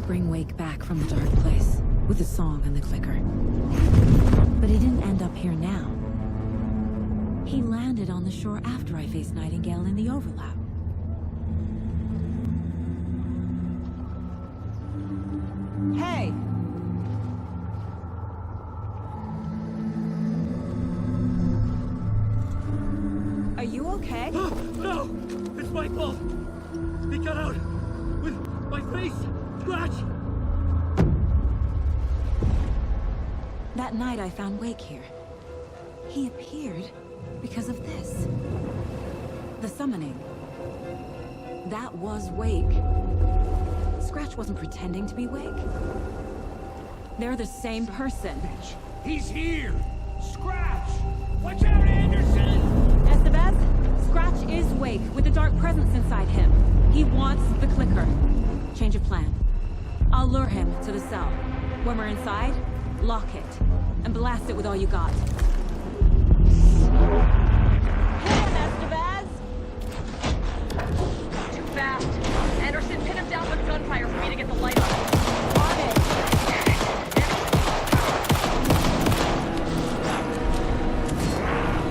Bring Wake back from the dark place with the song and the clicker. But he didn't end up here now. He landed on the shore after I faced Nightingale in the overlap. Hey! Are you okay? No! It's my fault! He got out with my face! Scratch! That night I found Wake here. He appeared because of this. The summoning. That was Wake. Scratch wasn't pretending to be Wake. They're the same person. He's here! Scratch! Watch out, Anderson! Estevez, Scratch is Wake with a dark presence inside him. He wants the clicker. Change of plan. I'll lure him to the cell. When we're inside, lock it, and blast it with all you got. Hit him, Estevez! Too fast. Anderson, pin him down with gunfire for me to get the light on. On it!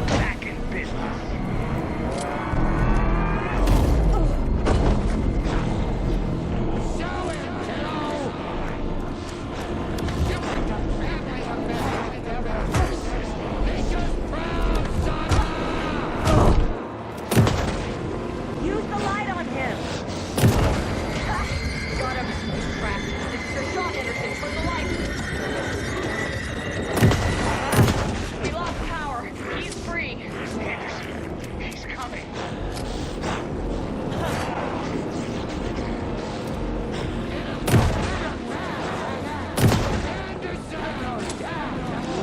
Back in business. Use the light on him! Got him. He's trapped. This is your shot, Anderson. Turn the light. We lost power. He's free. Anderson, he's coming.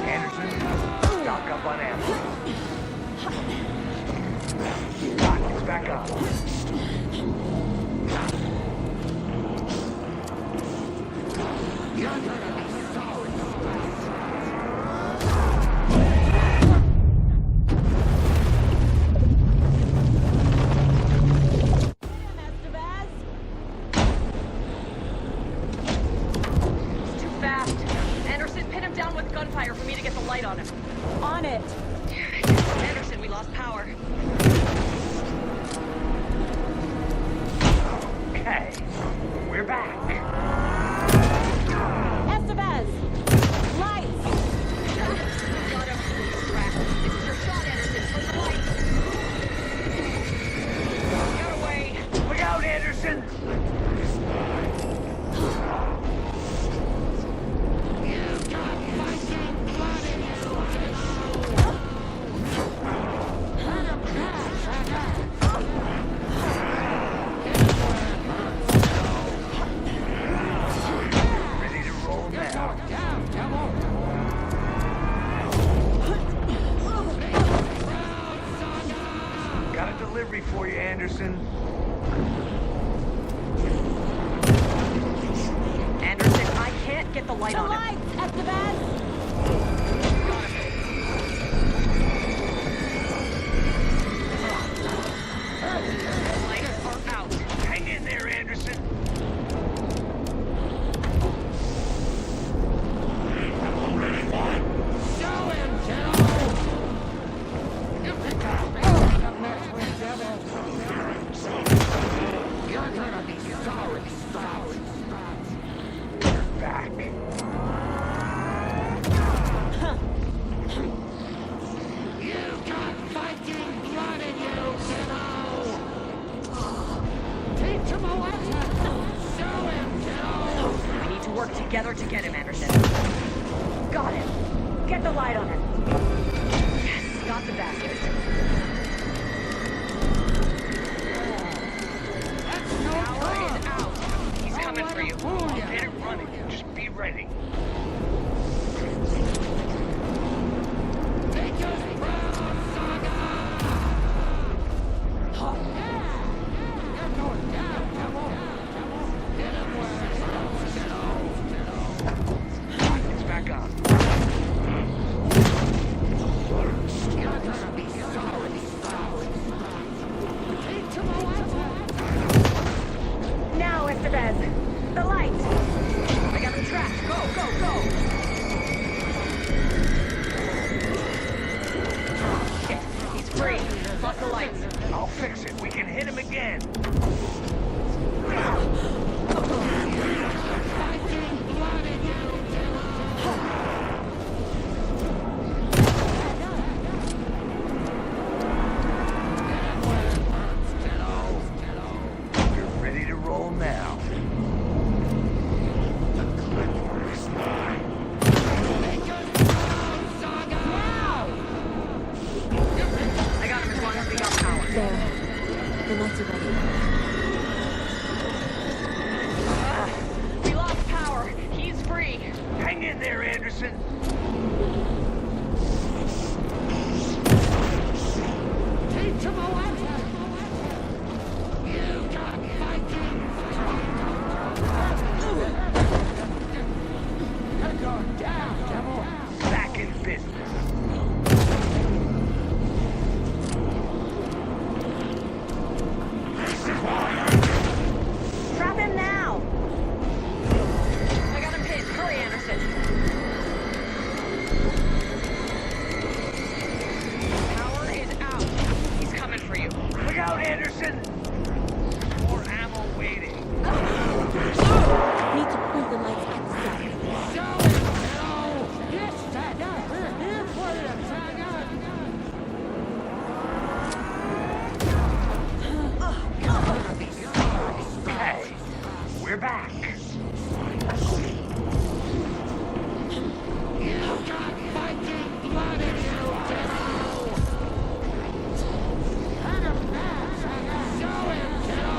Anderson, stock up on ammo. Lock is back up. Estevez! He's too fast. Anderson, pin him down with gunfire for me to get the light on him. On it! Anderson, we lost power. Okay, we're back. Estevez! Lights! Got him. He's trapped. This is your shot, Anderson. Turn the light. Get away. Look out, Anderson! Ready to roll now. Got a delivery for you, Anderson. Anderson, I can't get the light The on him. lights, Estevez! The lights are out. Hang in there, Anderson. Back. We need to work together to get him, Anderson. Got him. Get the light on him. Yes, got the basket. Power is out. He's coming for you. Get it running. Just be ready. again. We're ready to roll now. I got him as long as we got power. There. The lights are ready. We lost power. He's free. Hang in there, Anderson. Teach him a lesson! You got fighting! Go down, devil! Back in business. Trap him now! I got him pinned. Hurry, Anderson. Power is out. He's coming for you. Look out, Anderson! More ammo waiting. Need to point the lights at the sun. Show him, kiddo! Yes, Saga! We're here for you, Saga! Okay, we're back. You got fighting blood in you, kiddo! Hang him now, Saga! Show him, kiddo!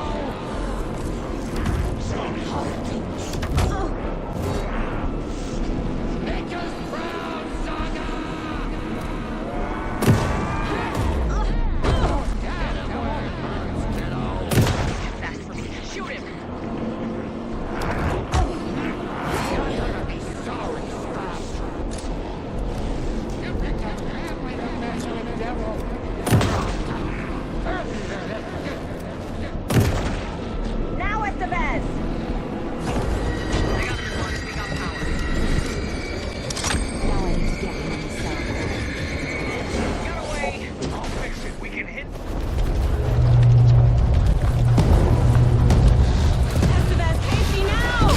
Make us proud, Saga! Get him where it hurts, kiddo! Fast for me. Shoot him. You're gonna be sorry, Scott. You picked up family to mess with the devil. Now it's the best. I got him as long as we got power. Now I need to get him in the cell. Get away! I'll fix it. We can hit. Estevez, Casey, now!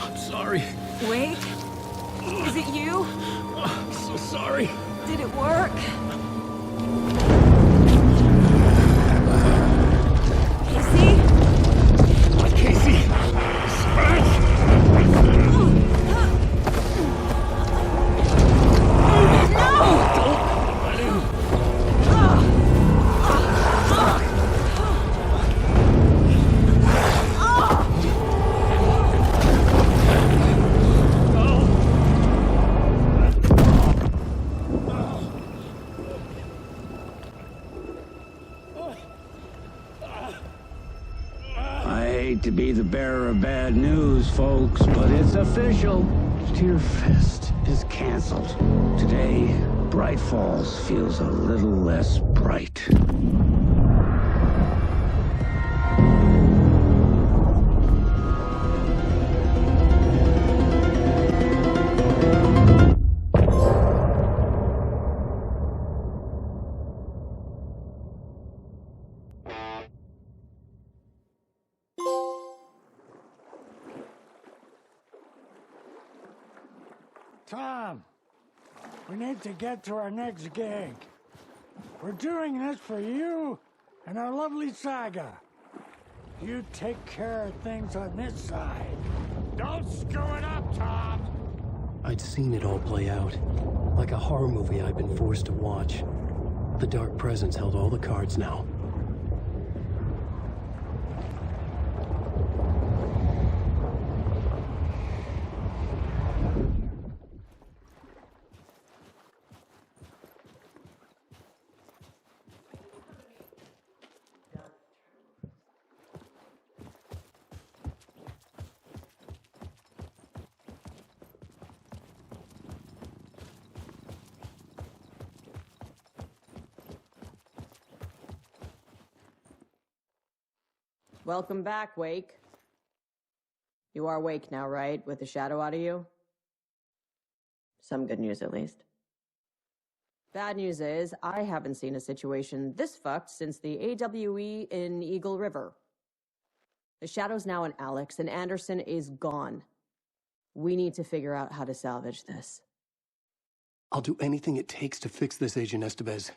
I'm sorry. Wake? Is it you? I'm so sorry. Did it work? Casey? What, Casey? Scratch? Let him. I hate to be the bearer of bad news, folks, but it's official. Tearfest is canceled. Today, Bright Falls feels a little less bright. Tom, we need to get to our next gig. We're doing this for you and our lovely Saga. You take care of things on this side. Don't screw it up, Tom! I'd seen it all play out. Like a horror movie I'd been forced to watch. The Dark Presence held all the cards now. Welcome back, Wake. You are Wake now, right? With the shadow out of you? Some good news, at least. Bad news is, I haven't seen a situation this fucked since the AWE in Eagle River. The shadow's now in Alex, and Anderson is gone. We need to figure out how to salvage this. I'll do anything it takes to fix this, Agent Estevez.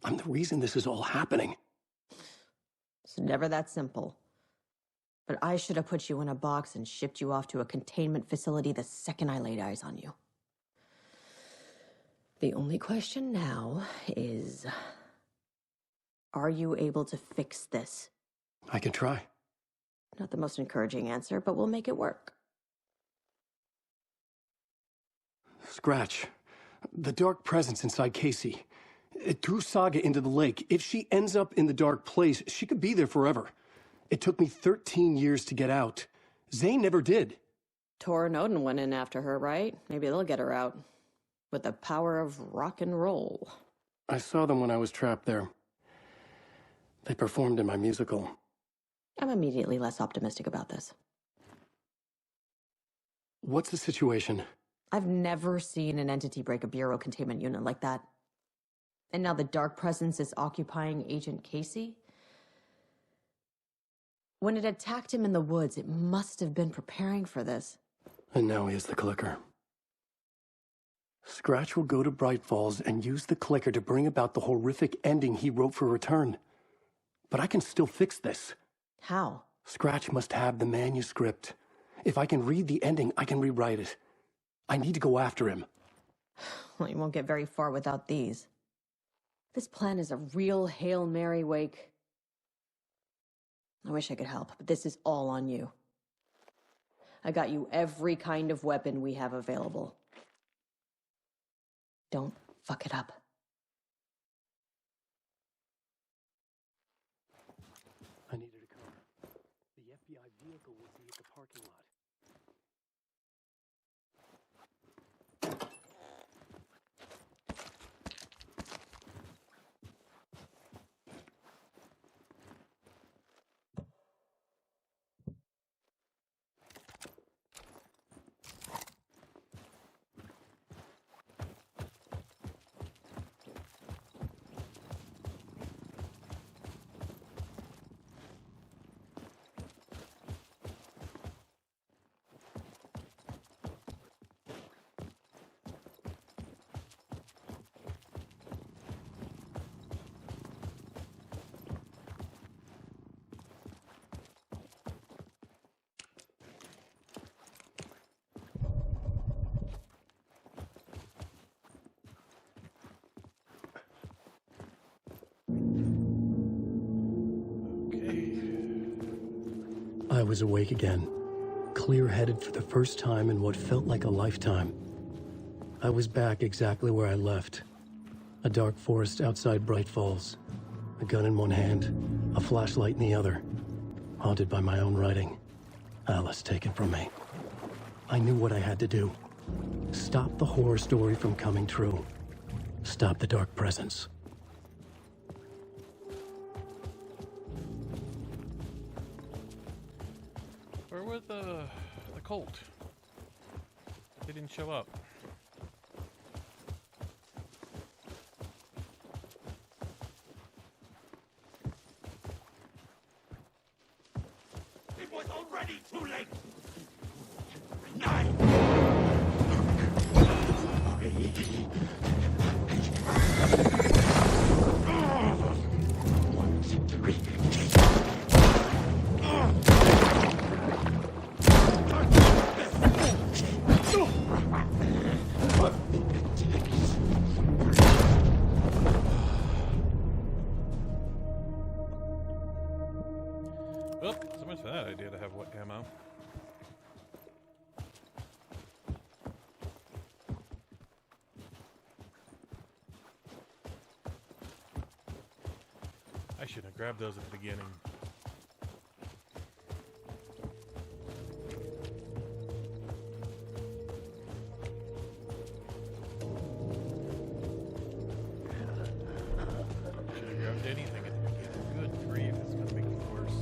I'm the reason this is all happening. It's never that simple. But I should have put you in a box and shipped you off to a containment facility the second I laid eyes on you. The only question now is, are you able to fix this? I can try. Not the most encouraging answer, but we'll make it work. Scratch. The dark presence inside Casey. It threw Saga into the lake. If she ends up in the dark place, she could be there forever. It took me 13 years to get out. Zane never did. Tor and Odin went in after her, right? Maybe they'll get her out. With the power of rock and roll. I saw them when I was trapped there. They performed in my musical. I'm immediately less optimistic about this. What's the situation? I've never seen an entity break a bureau containment unit like that. And now the dark presence is occupying Agent Casey? When it attacked him in the woods, it must have been preparing for this. And now he has the clicker. Scratch will go to Bright Falls and use the clicker to bring about the horrific ending he wrote for Return. But I can still fix this. How? Scratch must have the manuscript. If I can read the ending, I can rewrite it. I need to go after him. Well, you won't get very far without these. This plan is a real Hail Mary, Wake. I wish I could help, but this is all on you. I got you every kind of weapon we have available. Don't fuck it up. I needed a car. The FBI vehicle will be at the parking lot. I was awake again, clear-headed for the first time in what felt like a lifetime. I was back exactly where I left. A dark forest outside Bright Falls. A gun in one hand, a flashlight in the other. Haunted by my own writing. Alice taken from me. I knew what I had to do. Stop the horror story from coming true. Stop the dark presence. Where were the Colt? They didn't show up. It was already too late. Well, so much for that idea to have what ammo. I shouldn't have grabbed those at the beginning. Shouldn't have grabbed anything at the beginning. Good grief, it's gonna make it worse.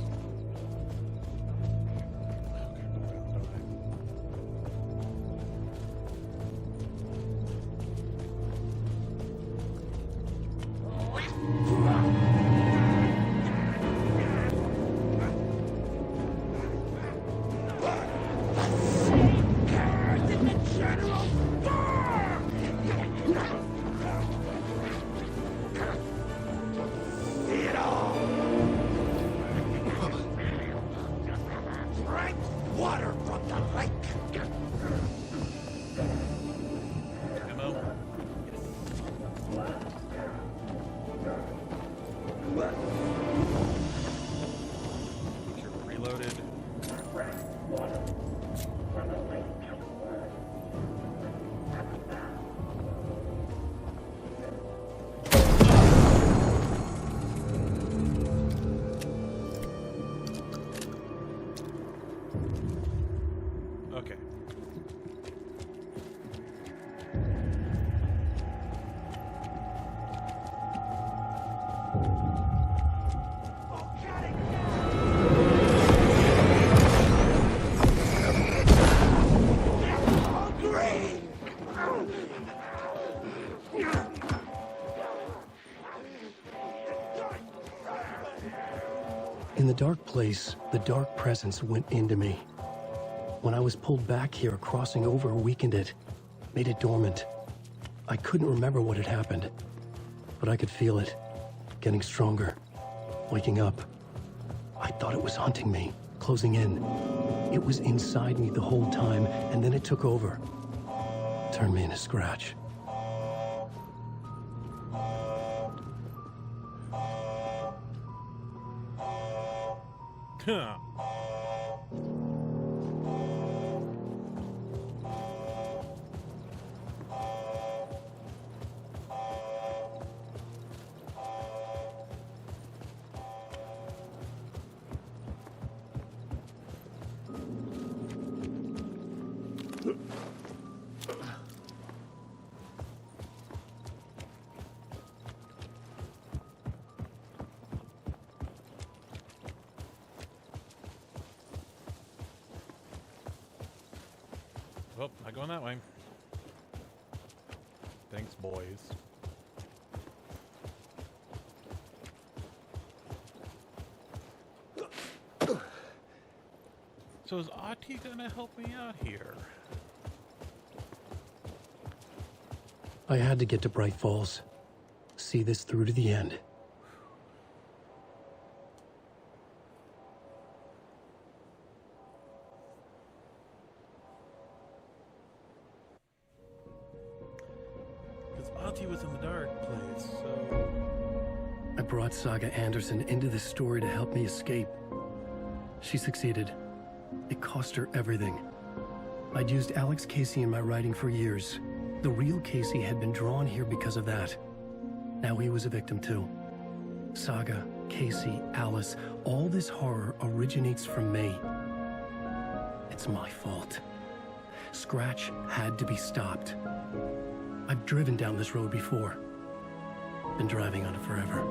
In the dark place, the dark presence went into me. When I was pulled back here, crossing over weakened it, made it dormant. I couldn't remember what had happened, but I could feel it, getting stronger, waking up. I thought it was hunting me, closing in. It was inside me the whole time, and then it took over. Turned me into Scratch. Huh. Oh, not going that way. Thanks, boys. So is Ahti gonna help me out here? I had to get to Bright Falls. See this through to the end. Because Ahti was in the dark place, so... I brought Saga Anderson into this story to help me escape. She succeeded. It cost her everything. I'd used Alex Casey in my writing for years. The real Casey had been drawn here because of that. Now he was a victim too. Saga, Casey, Alice, all this horror originates from me. It's my fault. Scratch had to be stopped. I've driven down this road before. Been driving on it forever.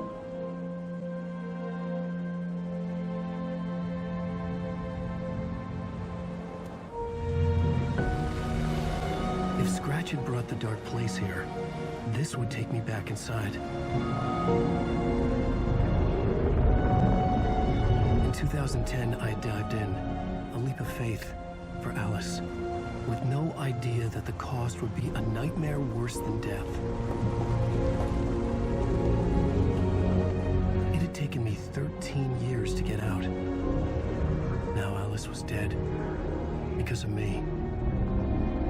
If Scratch had brought the dark place here, this would take me back inside. In 2010, I dived in, a leap of faith for Alice, with no idea that the cost would be a nightmare worse than death. It had taken me 13 years to get out. Now Alice was dead, because of me.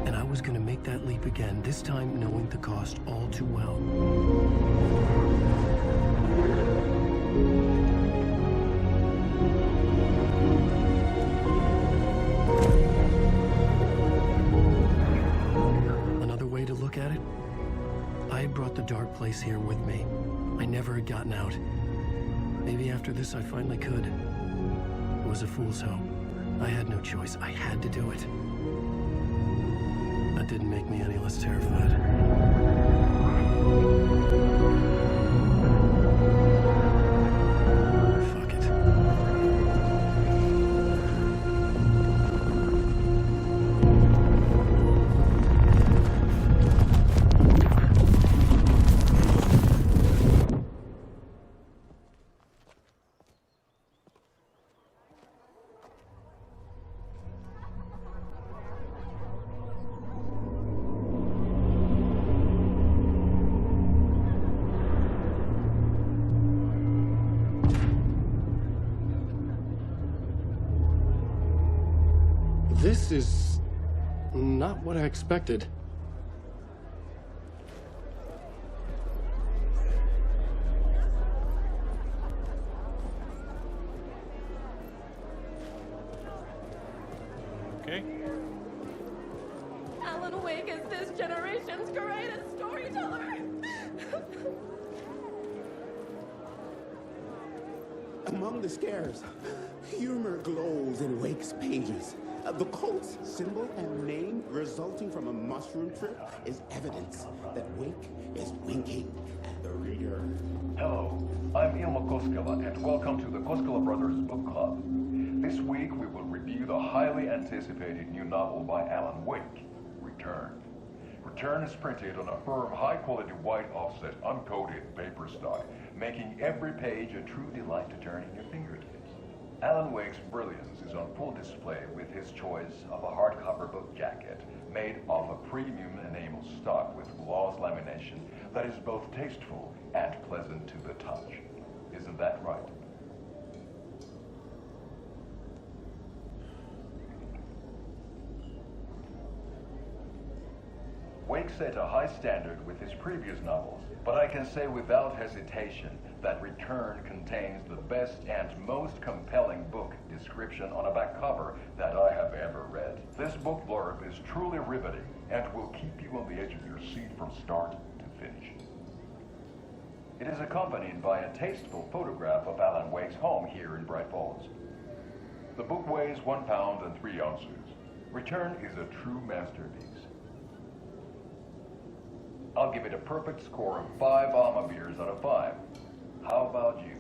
And I was gonna make that leap again, this time knowing the cost all too well. Another way to look at it, I had brought the dark place here with me. I never had gotten out. Maybe after this I finally could. It was a fool's hope. I had no choice. I had to do it. That didn't make me any less terrified. Fuck it. This is not what I expected. Okay. Alan Wake is this generation's greatest storyteller. Among the scares, humor glows in Wake's pages. The cult's symbol and name resulting from a mushroom trip is evidence that Wake is winking at the reader. Hello, I'm Ilmo Koskela, and welcome to the Koskela Brothers Book Club. This week we will review the highly anticipated new novel by Alan Wake, Return. Return is printed on a firm, high-quality white offset, uncoated paper stock, making every page a true delight to turn in your fingertips. Alan Wake's brilliance is on full display with his choice of a hardcover book jacket made of a premium enamel stock with gloss lamination that is both tasteful and pleasant to the touch. Isn't that right? Wake set a high standard with his previous novels, but I can say without hesitation that Return contains the best and most compelling book description on a back cover that I have ever read. This book blurb is truly riveting and will keep you on the edge of your seat from start to finish. It is accompanied by a tasteful photograph of Alan Wake's home here in Bright Falls. The book weighs 1 pound and 3 ounces. Return is a true masterpiece. I'll give it a perfect score of 5 Alma beers out of 5. How about you?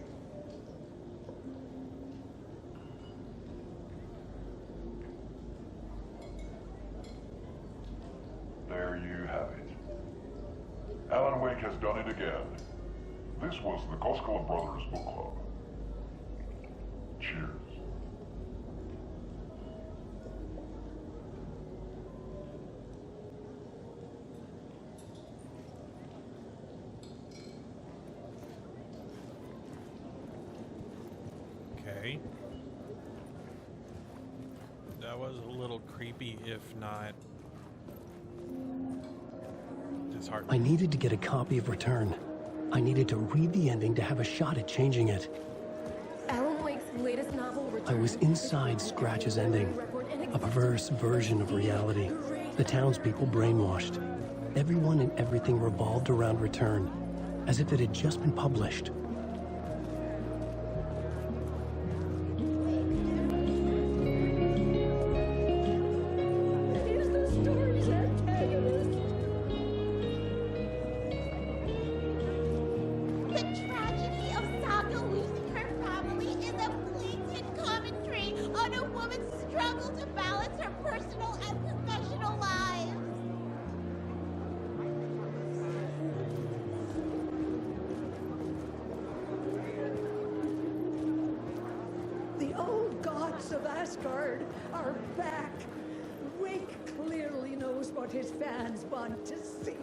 There you have it. Alan Wake has done it again. This was the Koskela Brothers Book Club. Cheers. Okay. That was a little creepy, if not disheartening. I needed to get a copy of Return. I needed to read the ending to have a shot at changing it. Alan Wake's latest novel, Return. I was inside Scratch's ending, a perverse version of reality. The townspeople brainwashed. Everyone and everything revolved around Return, as if it had just been published. Of Asgard are back. Wake clearly knows what his fans want to see.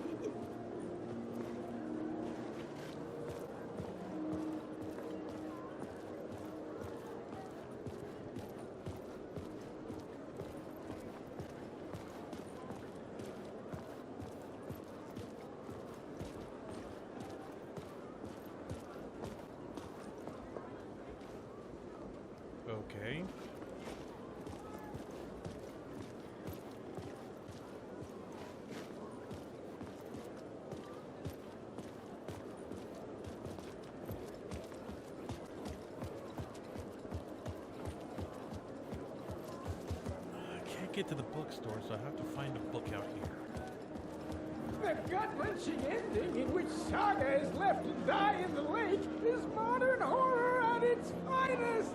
Okay. Get to the bookstore, so I have to find a book out here. The gut-wrenching ending in which Saga is left to die in the lake is modern horror at its finest!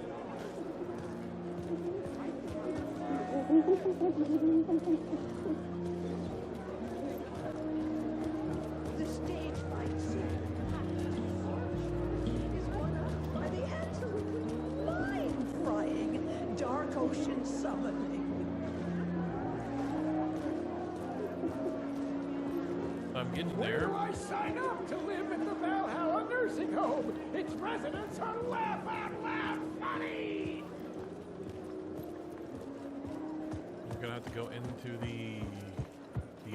The stage fight scene is one up by the absolutely mind-frying Dark Ocean summoning. I'm getting Where there. do I sign up to live at the Valhalla nursing home? Its residents are laugh out loud funny! We're gonna have to go into the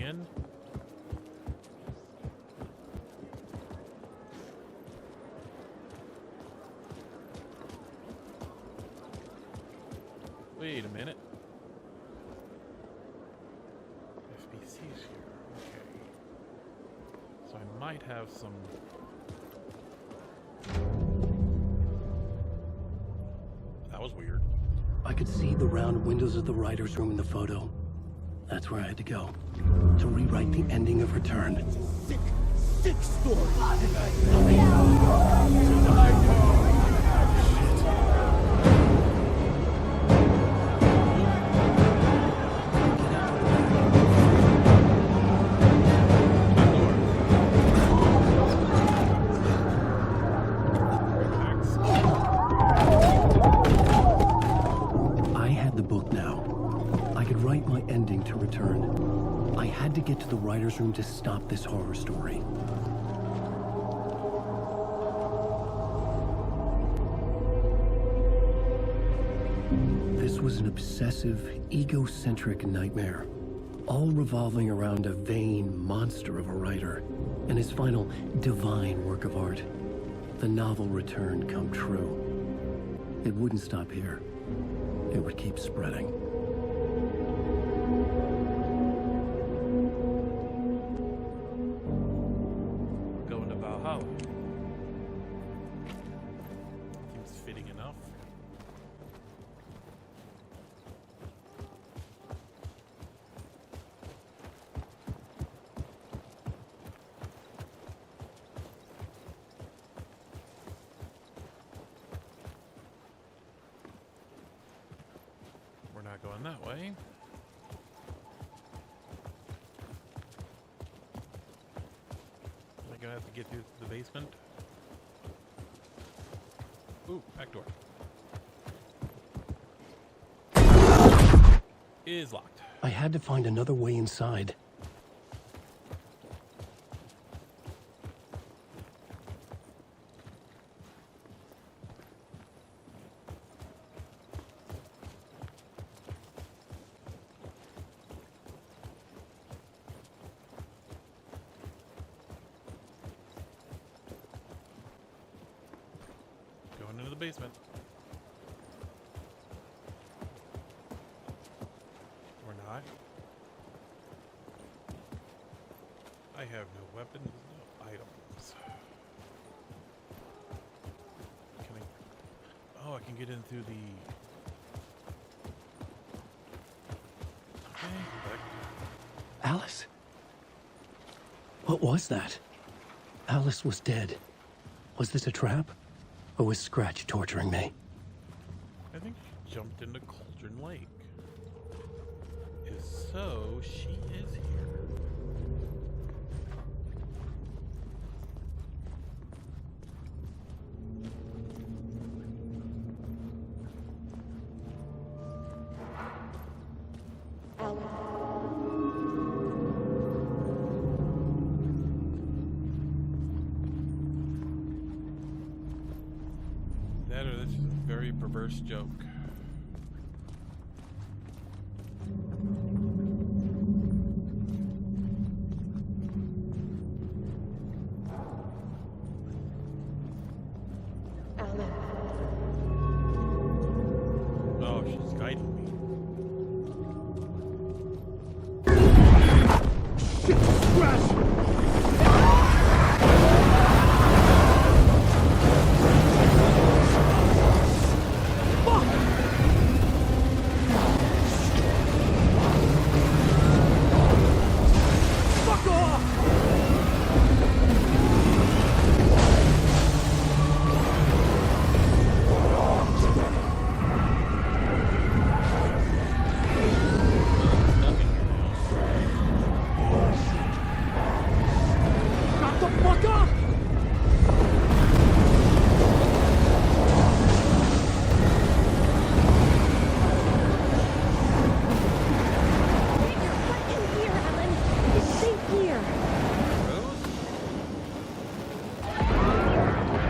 end. Wait a minute. FBC's here. Okay. So I might have some. That was weird. I could see the round windows of the writer's room in the photo. That's where I had to go. To rewrite the ending of Return. Sick, sick story. had to get to the writer's room to stop this horror story. This was an obsessive, egocentric nightmare, all revolving around a vain monster of a writer and his final divine work of art, the novel Return come true. It wouldn't stop here. It would keep spreading. Going to Valhalla. Seems fitting enough. We're not going that way. Am I gonna have to get through the basement? Ooh, back door. Is locked. I had to find another way inside. Going into the basement. Or not. I have no weapons, no items. Can I... Oh, I can get in through the... Okay, back. Alice? What was that? Alice was dead. Was this a trap? Or was Scratch torturing me? I think she jumped into Cauldron Lake. If so, she is here. That or this is a very perverse joke. Oh, she's guiding me. Shit! Scratch!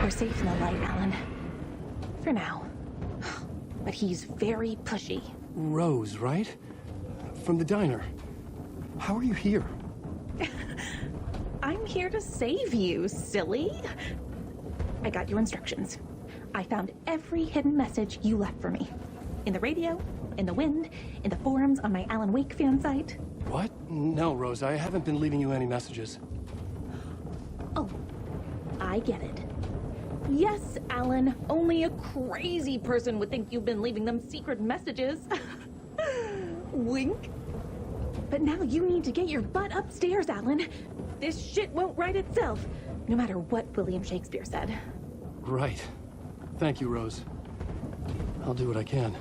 We're safe in the light, Alan. For now. But he's very pushy. Rose, right? From the diner. How are you here? I'm here to save you, silly. I got your instructions. I found every hidden message you left for me. In the radio, in the wind, in the forums on my Alan Wake fan site. What? No, Rose, I haven't been leaving you any messages. Oh, I get it. Yes, Alan, only a crazy person would think you've been leaving them secret messages. Wink. But now you need to get your butt upstairs, Alan. This shit won't right itself, no matter what William Shakespeare said. Right. Thank you, Rose. I'll do what I can.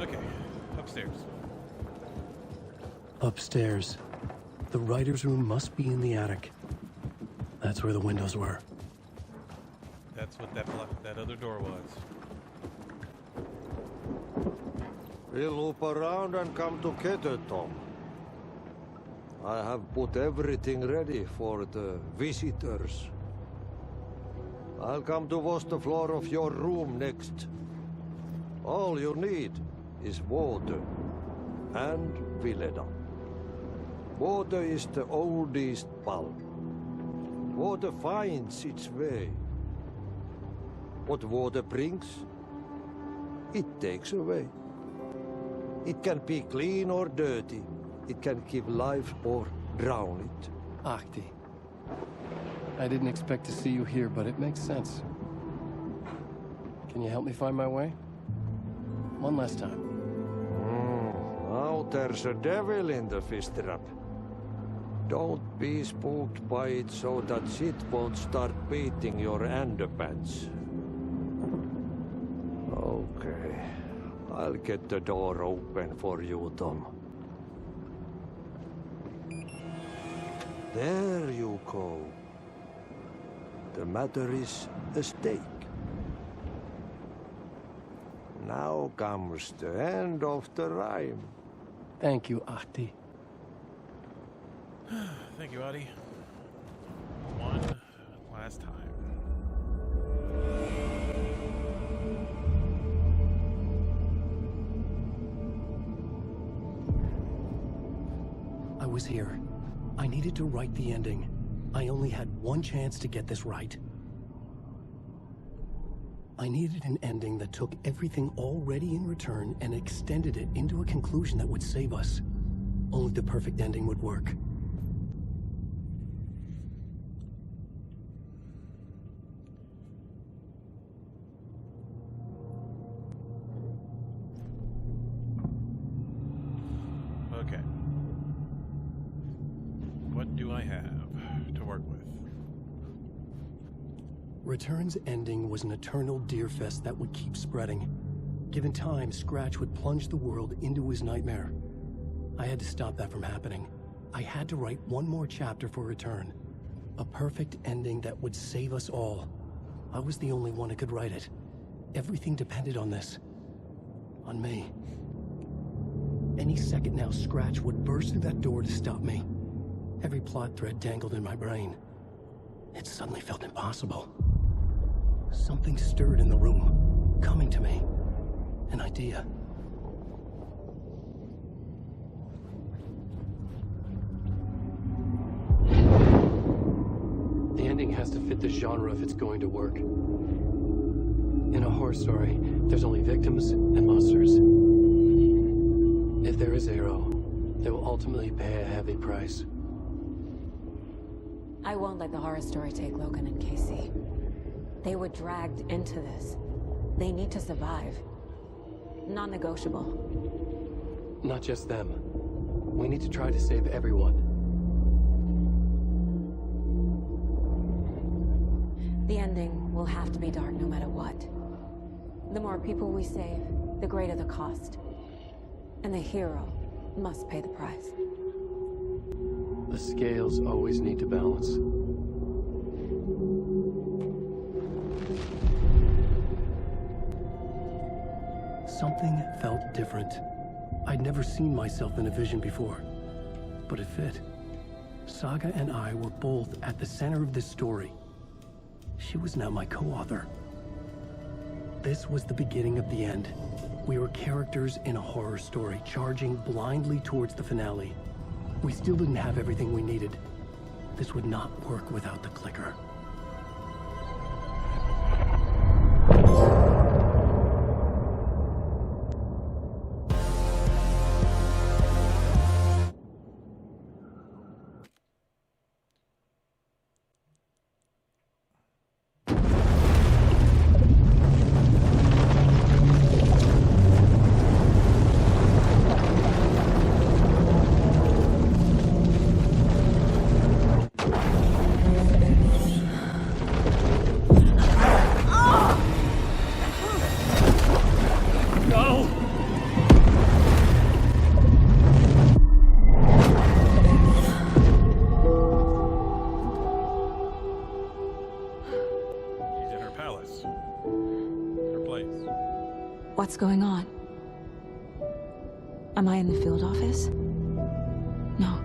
Okay, upstairs. Upstairs. The writer's room must be in the attic. That's where the windows were. That's what that other door was. We'll loop around and come together, Tom. I have put everything ready for the visitors. I'll come to wash the floor of your room next. All you need is water and Vileda. Water is the oldest bulb. Water finds its way. What water brings, it takes away. It can be clean or dirty. It can give life or drown it. Ahti. I didn't expect to see you here, but it makes sense. Can you help me find my way? One last time. Now there's a devil in the fish trap. Don't be spooked by it so that shit won't start beating your underpants. Okay. I'll get the door open for you, Tom. There you go. The matter is a stake. Now comes the end of the rhyme. Thank you, Ahti. Thank you, Adi. One last time. I was here. I needed to write the ending. I only had one chance to get this right. I needed an ending that took everything already in return and extended it into a conclusion that would save us. Only the perfect ending would work. Okay. What do I have to work with? Return's ending was an eternal deerfest that would keep spreading. Given time, Scratch would plunge the world into his nightmare. I had to stop that from happening. I had to write one more chapter for Return. A perfect ending that would save us all. I was the only one who could write it. Everything depended on this. On me. Any second now, Scratch would burst through that door to stop me. Every plot thread tangled in my brain. It suddenly felt impossible. Something stirred in the room, coming to me. An idea. The ending has to fit the genre if it's going to work. In a horror story, there's only victims and monsters. If there is Arrow, they will ultimately pay a heavy price. I won't let the horror story take Logan and Casey. They were dragged into this. They need to survive. Non-negotiable. Not just them. We need to try to save everyone. The ending will have to be dark no matter what. The more people we save, the greater the cost. And the hero must pay the price. The scales always need to balance. Something felt different. I'd never seen myself in a vision before, but it fit. Saga and I were both at the center of this story. She was now my co-author. This was the beginning of the end. We were characters in a horror story, charging blindly towards the finale. We still didn't have everything we needed. This would not work without the clicker. What's going on? Am I in the field office? No.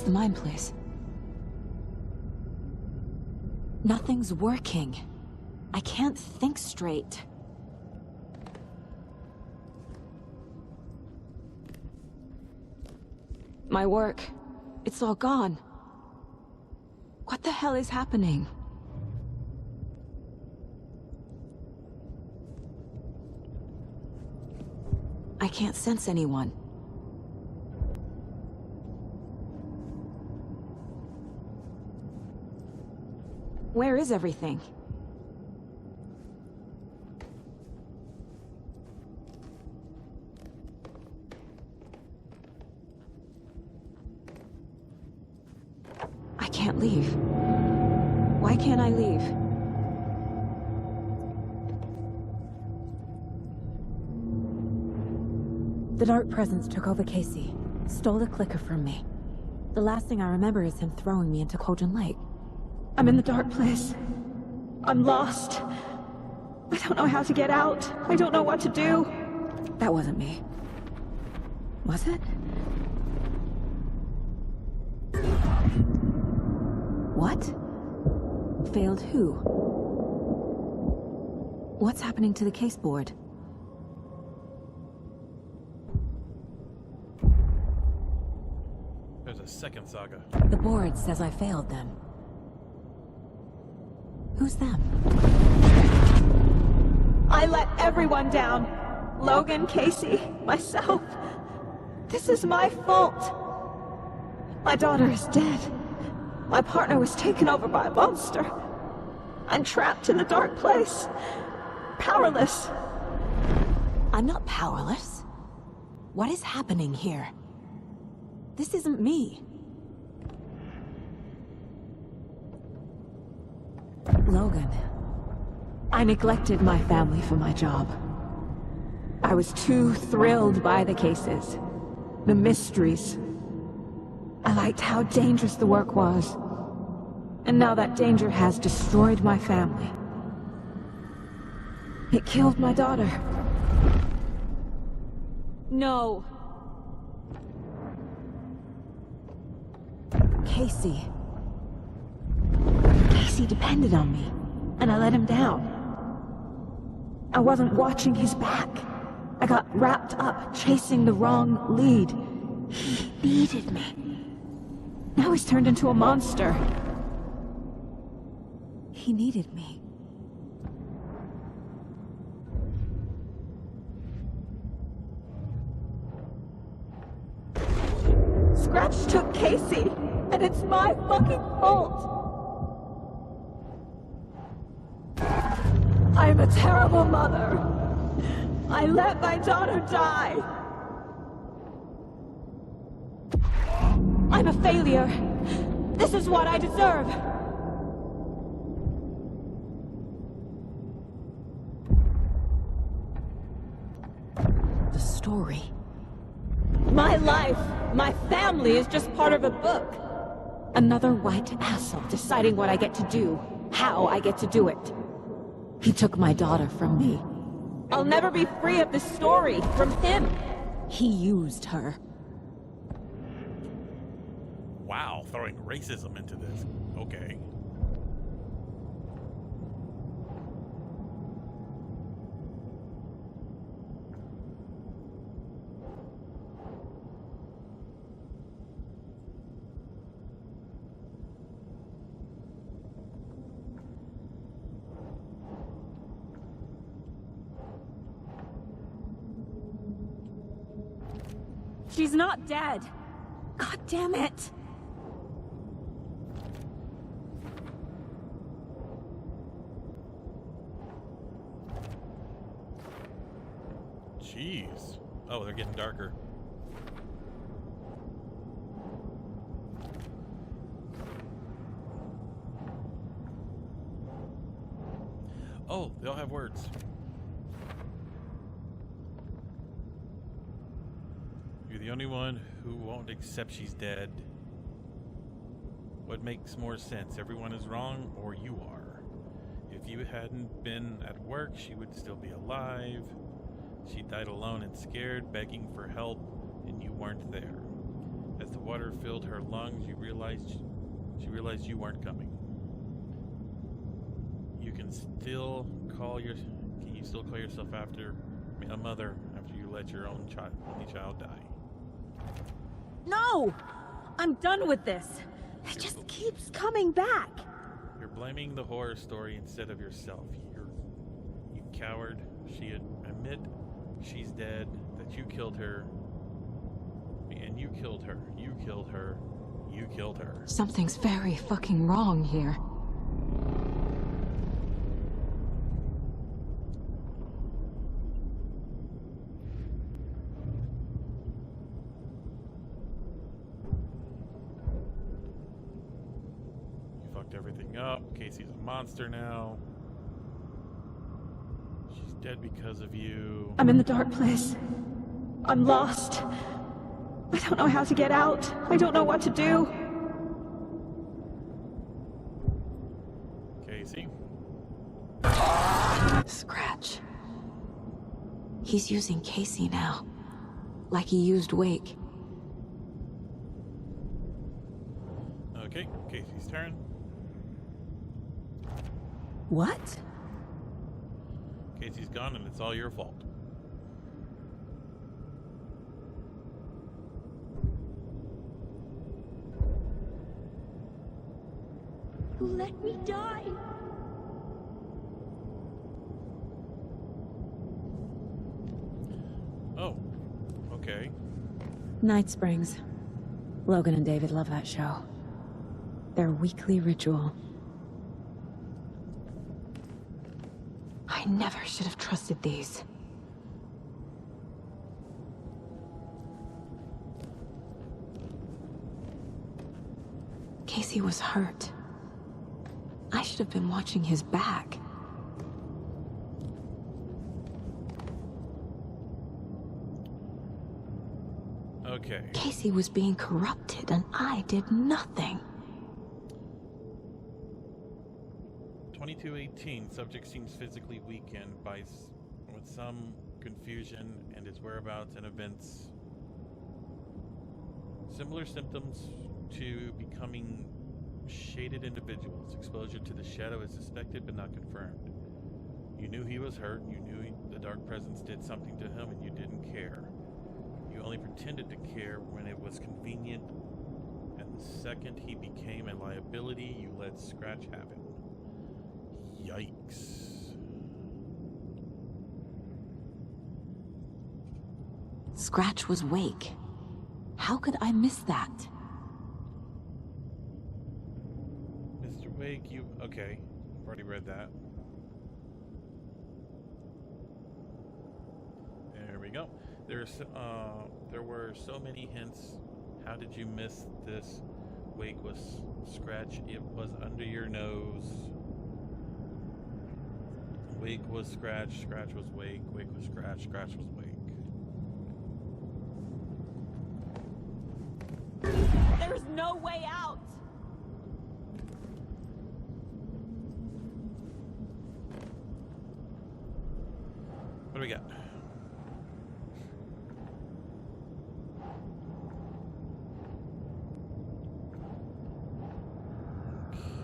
the mine place? Nothing's working. I can't think straight. My work, it's all gone. What the hell is happening? I can't sense anyone. Where is everything? I can't leave. Why can't I leave? The Dark Presence took over Casey, stole the clicker from me. The last thing I remember is him throwing me into Cauldron Lake. I'm in the dark place. I'm lost. I don't know how to get out. I don't know what to do. That wasn't me. Was it? What? Failed who? What's happening to the case board? There's a second saga. The board says I failed them. Who's them? I let everyone down. Logan, Casey, myself. This is my fault. My daughter is dead. My partner was taken over by a monster. I'm trapped in the dark place. Powerless. I'm not powerless. What is happening here? This isn't me. Logan. I neglected my family for my job. I was too thrilled by the cases, the mysteries. I liked how dangerous the work was. And now that danger has destroyed my family. It killed my daughter. No. Casey. Casey depended on me, and I let him down. I wasn't watching his back. I got wrapped up chasing the wrong lead. He needed me. Now he's turned into a monster. He needed me. Scratch took Casey, and it's my fucking fault. I'm a terrible mother. I let my daughter die. I'm a failure. This is what I deserve. The story. My life, my family is just part of a book. Another white asshole deciding what I get to do, how I get to do it. He took my daughter from me. I'll never be free of this story from him. He used her. Wow, throwing racism into this. Okay. She's not dead. God damn it. Jeez. Oh, they're getting darker. Oh, they all have words. You're the only one who won't accept she's dead. What makes more sense? Everyone is wrong, or you are? If you hadn't been at work, she would still be alive. She died alone and scared, begging for help, and you weren't there. As the water filled her lungs, she realized you weren't coming. Can you still call yourself a mother after you let your only child die? No! I'm done with this. It just keeps coming back. You're blaming the horror story instead of yourself. You coward. Admit she's dead, that you killed her. And you killed her. You killed her. You killed her. Something's very fucking wrong here. Everything up. Casey's a monster now. She's dead because of you. I'm in the dark place. I'm lost. I don't know how to get out. I don't know what to do. Casey? Scratch. He's using Casey now. Like he used Wake. Okay, Casey's turn. What? Casey's gone and it's all your fault. Let me die. Oh, okay. Night Springs. Logan and David love that show. Their weekly ritual. I never should have trusted these. Casey was hurt. I should have been watching his back. Okay. Casey was being corrupted and I did nothing. 2218, subject seems physically weakened with some confusion and his whereabouts and events. Similar symptoms to becoming shaded individuals. Exposure to the shadow is suspected but not confirmed. You knew he was hurt, you knew the dark presence did something to him, and you didn't care. You only pretended to care when it was convenient, and the second he became a liability, you let Scratch have it. Yikes. Scratch was Wake. How could I miss that? Mr. Wake, okay. I've already read that. There we go. There were so many hints. How did you miss this? Wake was Scratch. It was under your nose. Wake was Scratch. Scratch was Wake. Wake was Scratch. Scratch was Wake. There's no way out! What do we got?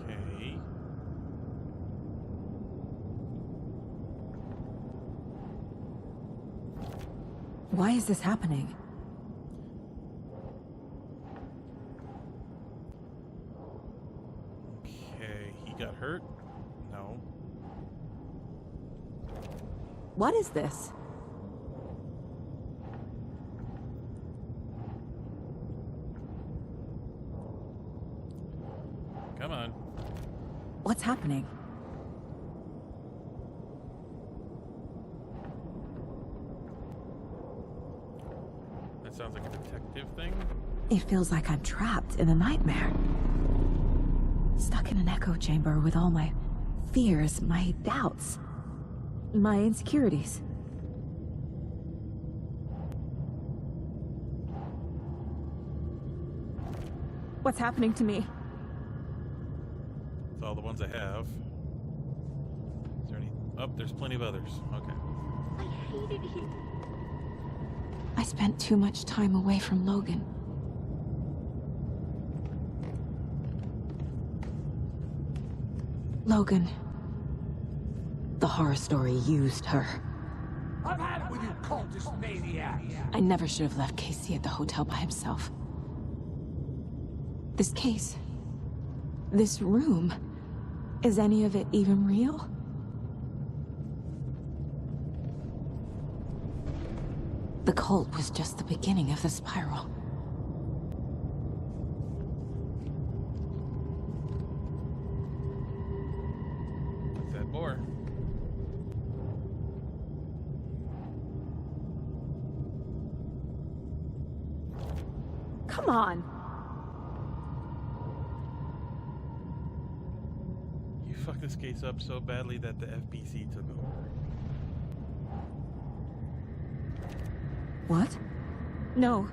Okay. Why is this happening? Okay, he got hurt? No. What is this? Come on. What's happening? That sounds like a detective thing. It feels like I'm trapped in a nightmare. Stuck in an echo chamber with all my fears, my doubts, my insecurities. What's happening to me? It's all the ones I have. Is there any? Oh, there's plenty of others. Okay. I hated him. I spent too much time away from Logan. Logan. The horror story used her. I've had it with you cultist maniacs. I never should have left Casey at the hotel by himself. This case, this room, is any of it even real? The cult was just the beginning of the spiral. What's that for? Come on. You fucked this case up so badly that the FBC took over. What? No.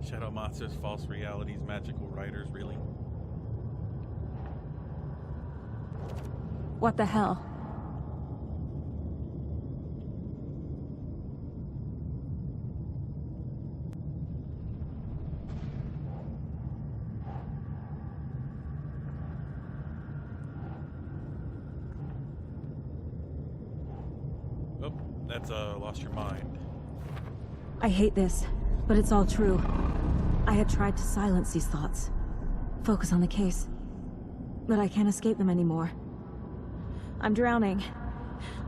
Shadow monsters, false realities, magical writers, really? What the hell? Oh, that's lost your mind. I hate this, but it's all true. I had tried to silence these thoughts. Focus on the case. But I can't escape them anymore. I'm drowning.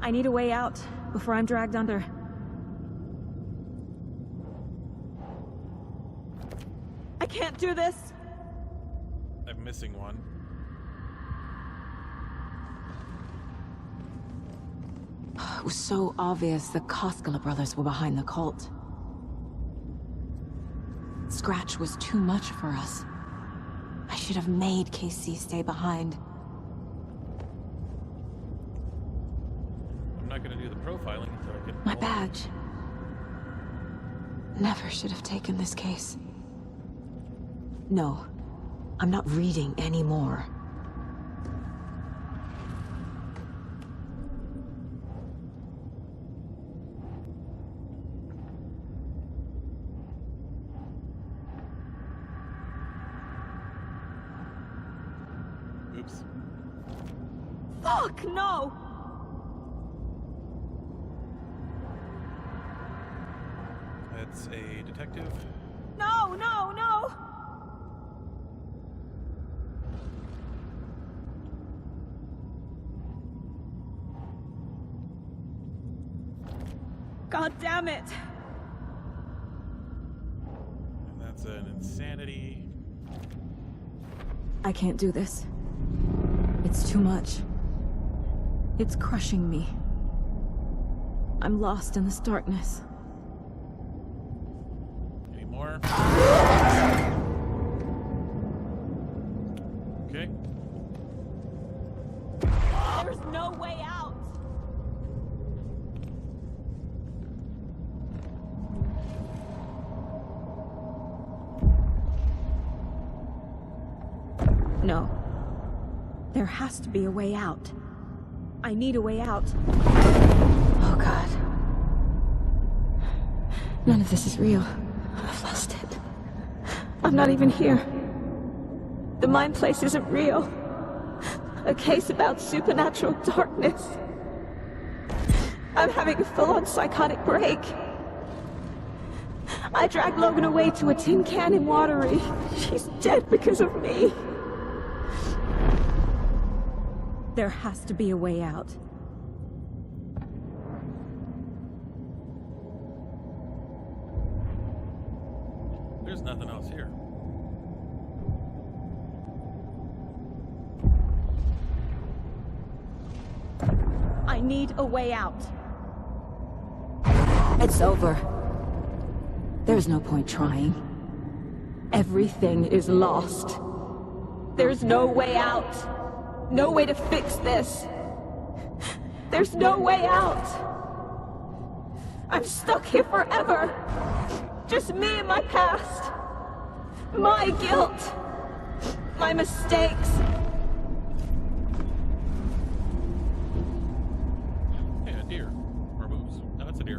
I need a way out before I'm dragged under. I can't do this. I'm missing one. It was so obvious the Koskela brothers were behind the cult. Scratch was too much for us. I should have made Casey stay behind. I'm not gonna do the profiling until I get My badge. Never should have taken this case. No, I'm not reading anymore. Oops. Fuck, no! That's a detective. No, no, no! God damn it! And that's an insanity. I can't do this. It's too much. It's crushing me. I'm lost in this darkness. Any more? Okay. There's no way out! No. There has to be a way out. I need a way out. Oh, God. None of this is real. I've lost it. I'm not even here. The mind place isn't real. A case about supernatural darkness. I'm having a full-on psychotic break. I dragged Logan away to a tin can in Watery. She's dead because of me. There has to be a way out. There's nothing else here. I need a way out. It's over. There's no point trying. Everything is lost. There's no way out. No way to fix this. There's no way out. I'm stuck here forever. Just me and my past. My guilt. My mistakes. Hey, a deer. Or moose. No, that's a deer.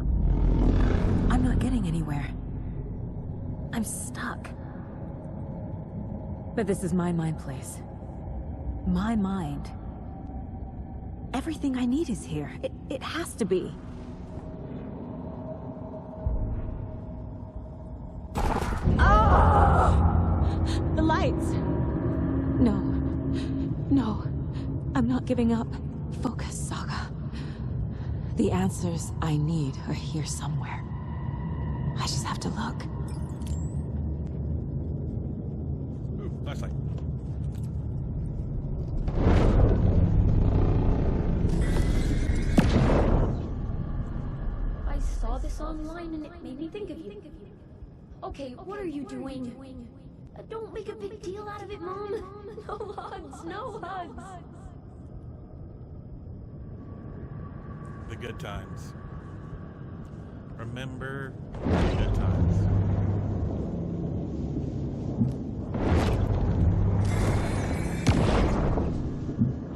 I'm not getting anywhere. I'm stuck. But this is my mind place. My mind. Everything I need is here. It has to be. Oh! The lights! No. No. I'm not giving up. Focus, Saga. The answers I need are here somewhere. I just have to look. Ooh, flashlight. I saw this online and it made me think of you. Okay, what are you doing? Don't make a big deal out of it, Mom. No hugs, no hugs. The good times. Remember the good times.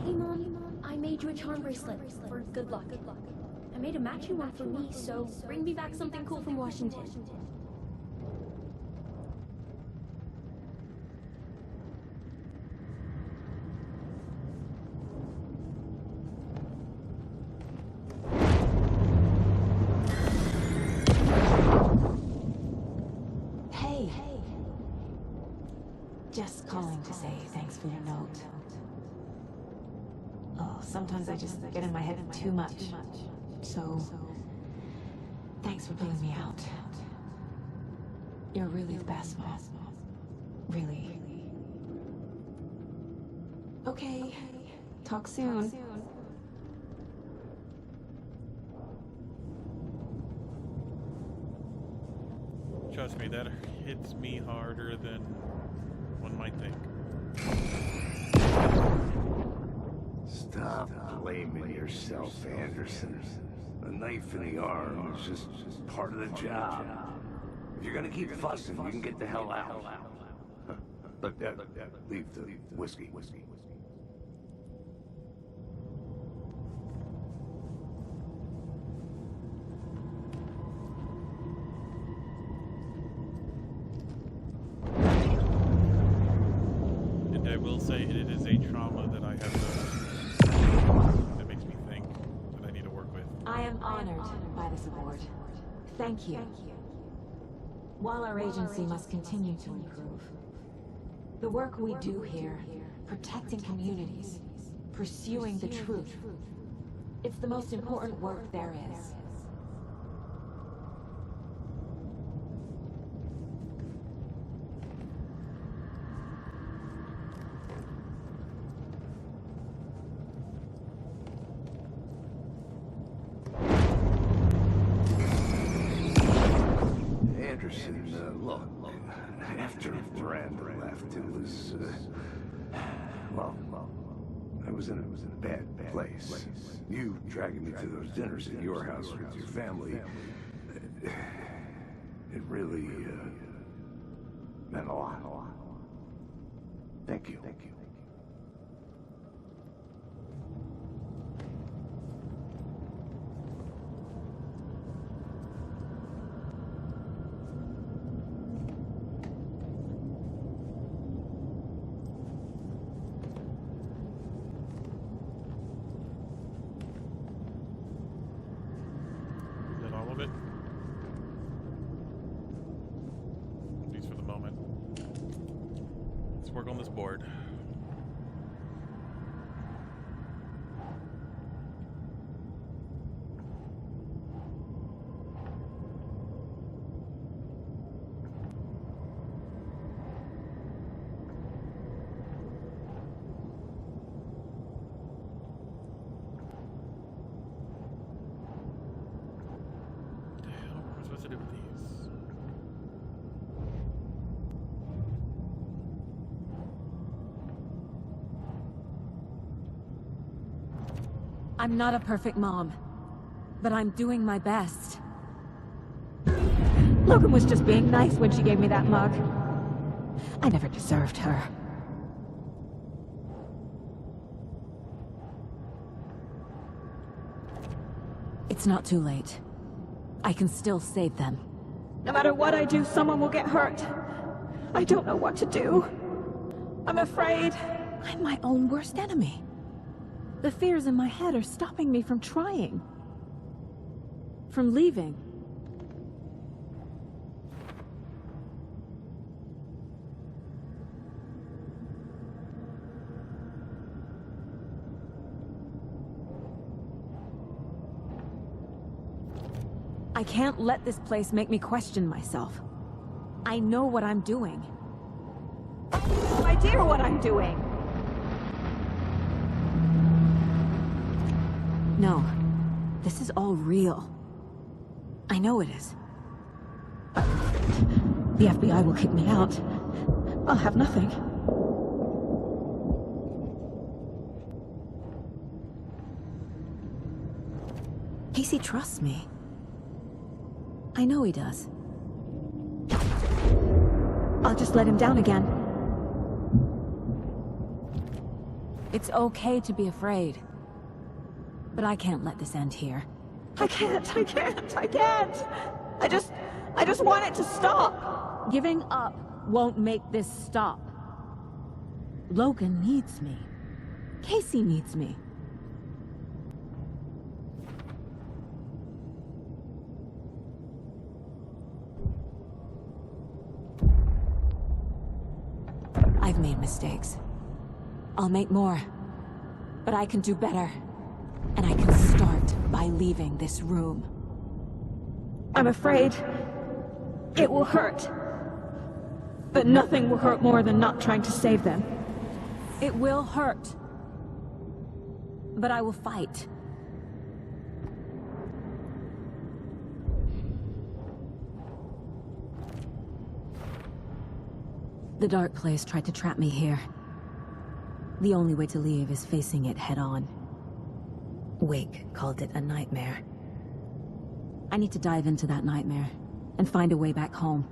Hey, Mom, I made you a charm bracelet for good luck. I made a matching one for me, so bring me back something cool from Washington. Hey. Just calling to say thanks for your note. Oh, sometimes I just get in my head too much. So, thanks for pulling me out. You're really the best, Mom. Really. Okay. Talk soon. Trust me, that hits me harder than one might think. Stop blaming yourself, Anderson. A knife in the arm is just part of the job. If you're gonna keep fussing, you can get the hell out. But leave the whiskey. And I will say it is a trauma that I have that makes me think that I need to work with. I am honored by this award. Thank you. While our agency must continue to improve, the work we do here, protecting communities, pursuing the truth, it's the most important work there is. Anderson, look, after Miranda left, it was, well, I was in a bad place. You dragging me to those dinners at your house with your family, it really, meant a lot. Thank you. Is that all of it? At least for the moment. Let's work on this board. What the hell am I supposed to do with these? I'm not a perfect mom, but I'm doing my best. Logan was just being nice when she gave me that mug. I never deserved her. It's not too late. I can still save them. No matter what I do, someone will get hurt. I don't know what to do. I'm afraid. I'm my own worst enemy. The fears in my head are stopping me from trying. From leaving. I can't let this place make me question myself. I know what I'm doing. No idea what I'm doing. No, this is all real. I know it is. The FBI will kick me out. I'll have nothing. Casey trusts me. I know he does. I'll just let him down again. It's okay to be afraid. But I can't let this end here. I can't. I just want it to stop. Giving up won't make this stop. Logan needs me. Casey needs me. I've made mistakes. I'll make more. But I can do better. And I can start by leaving this room. I'm afraid it will hurt. But nothing will hurt more than not trying to save them. It will hurt. But I will fight. The dark place tried to trap me here. The only way to leave is facing it head-on. Wake called it a nightmare. I need to dive into that nightmare and find a way back home.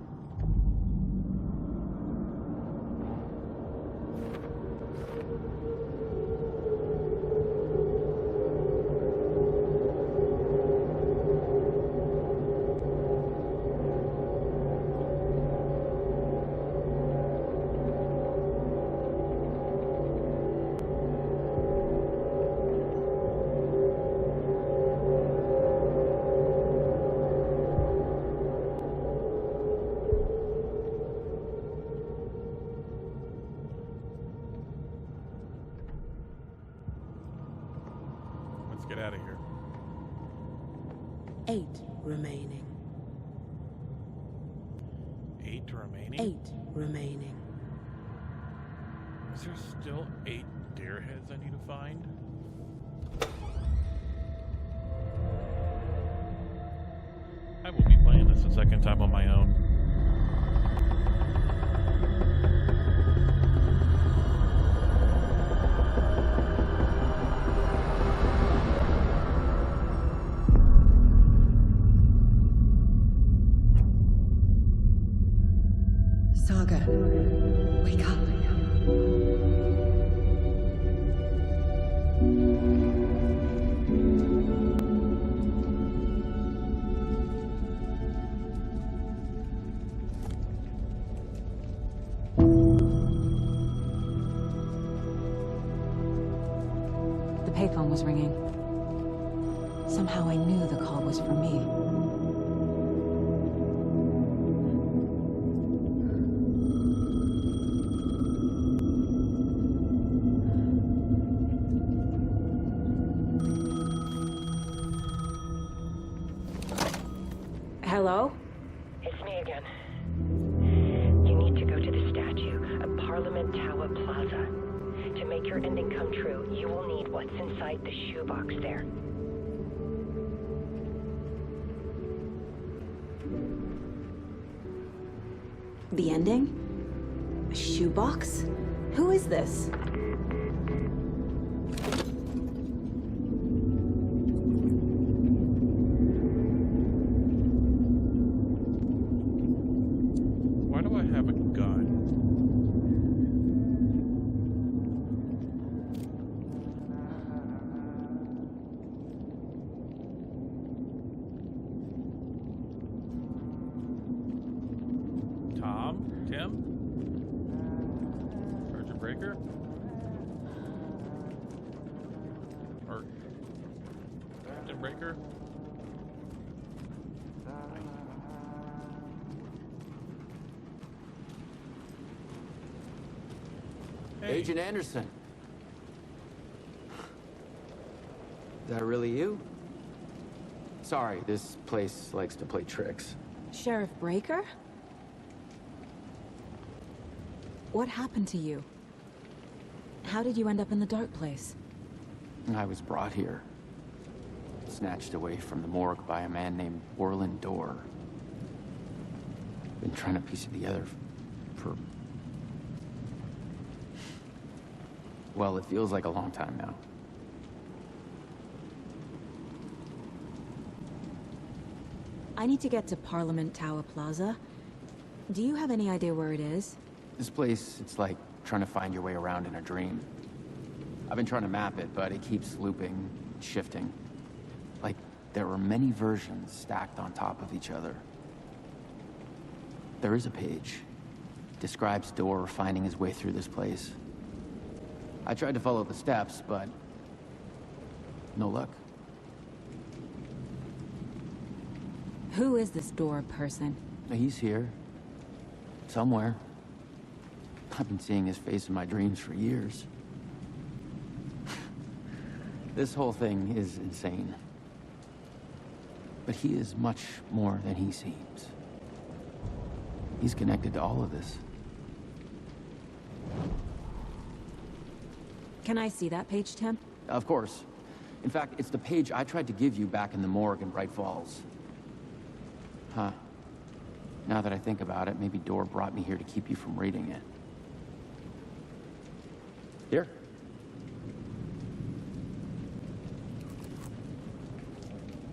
Get out of here. 8 remaining. 8 remaining? 8 remaining. Is there still 8 deer heads I need to find? I will be playing this a second time on my own. Saga, wake up. The payphone was ringing. Somehow I knew the call was for me. Hello? It's me again. You need to go to the statue at Parliament Tower Plaza. To make your ending come true, you will need what's inside the shoebox there. The ending? A shoebox? Who is this? Why do I have a gun? Tom? Tim? Charge your brakes? Captain Breaker? Hey. Agent Anderson. Is that really you? Sorry, this place likes to play tricks. Sheriff Breaker? What happened to you? How did you end up in the dark place? I was brought here. Snatched away from the morgue by a man named Orland Dorr. Been trying to piece it together for... well, it feels like a long time now. I need to get to Parliament Tower Plaza. Do you have any idea where it is? This place, it's like trying to find your way around in a dream. I've been trying to map it, but it keeps looping, shifting. Like there are many versions stacked on top of each other. There is a page. Describes Dorr finding his way through this place. I tried to follow the steps, but no luck. Who is this Dorr person? He's here. Somewhere. I've been seeing his face in my dreams for years. This whole thing is insane. But he is much more than he seems. He's connected to all of this. Can I see that page, Tim? Of course. In fact, it's the page I tried to give you back in the morgue in Bright Falls. Huh. Now that I think about it, maybe Dorr brought me here to keep you from reading it. Here.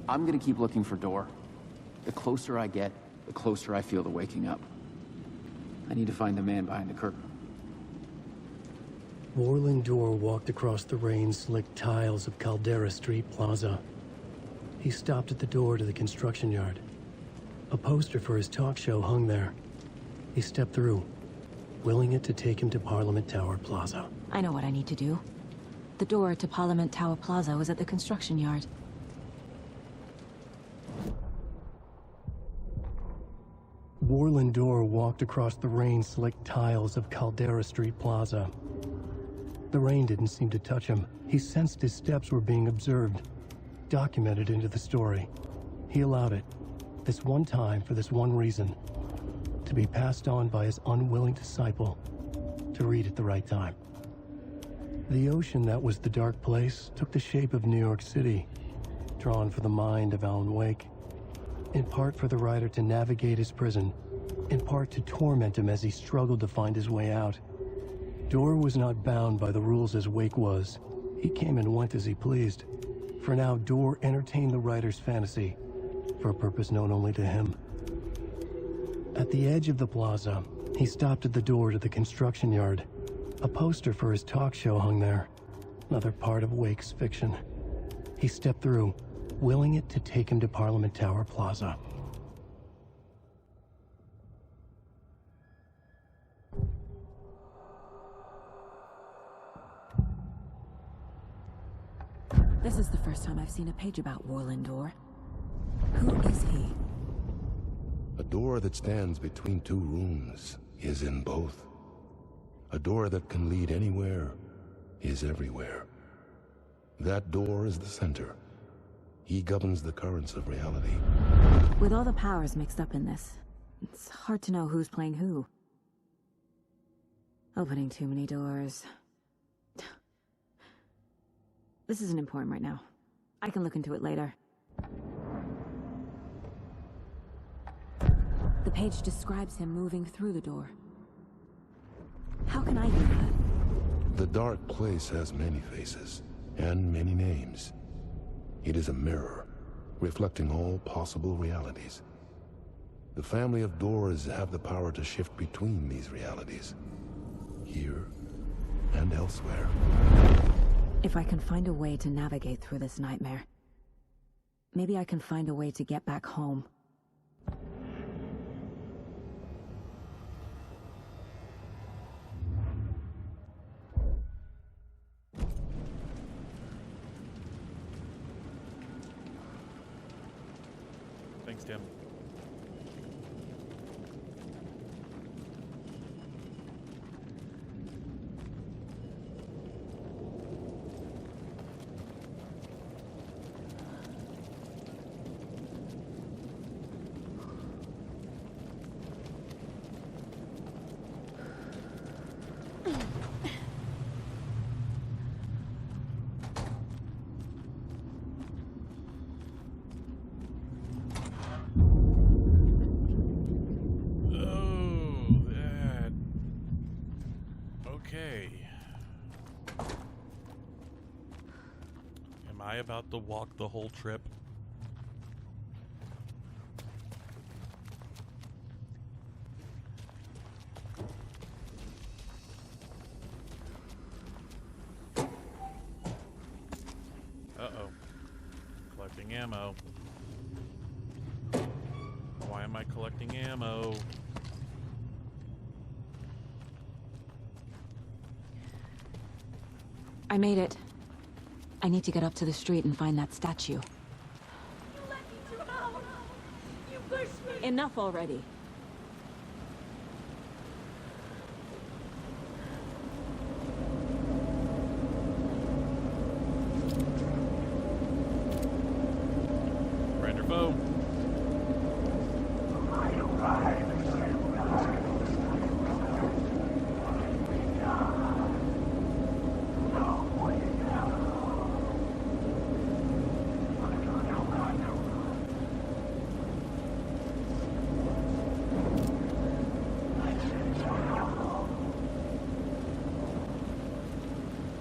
I'm gonna keep looking for Dorr. The closer I get, the closer I feel to waking up. I need to find the man behind the curtain. Orland Dorr walked across the rain-slicked tiles of Caldera Street Plaza. He stopped at the door to the construction yard. A poster for his talk show hung there. He stepped through, willing it to take him to Parliament Tower Plaza. I know what I need to do. The door to Parliament Tower Plaza was at the construction yard. Orland Dorr walked across the rain-slicked tiles of Caldera Street Plaza. The rain didn't seem to touch him. He sensed his steps were being observed, documented into the story. He allowed it, this one time for this one reason, to be passed on by his unwilling disciple, to read at the right time. The ocean that was the dark place took the shape of New York City, drawn for the mind of Alan Wake, in part for the writer to navigate his prison, in part to torment him as he struggled to find his way out. Dorr was not bound by the rules as Wake was. He came and went as he pleased. For now, Dorr entertained the writer's fantasy, for a purpose known only to him. At the edge of the plaza, he stopped at the door to the construction yard. A poster for his talk show hung there, another part of Wake's fiction. He stepped through, willing it to take him to Parliament Tower Plaza. This is the first time I've seen a page about Orland Dorr. Who is he? A door that stands between two rooms is in both. A door that can lead anywhere is everywhere. That door is the center. He governs the currents of reality. With all the powers mixed up in this, it's hard to know who's playing who. Opening too many doors. This isn't important right now. I can look into it later. The page describes him moving through the door. How can I do that? The dark place has many faces and many names. It is a mirror, reflecting all possible realities. The family of Dorrs have the power to shift between these realities, here and elsewhere. If I can find a way to navigate through this nightmare, maybe I can find a way to get back home. Thanks, Tim. Okay. Am I about to walk the whole trip? Uh-oh. Collecting ammo. Why am I collecting ammo? I made it. I need to get up to the street and find that statue. You let me drown! You pushed me! Enough already. Friend or foe?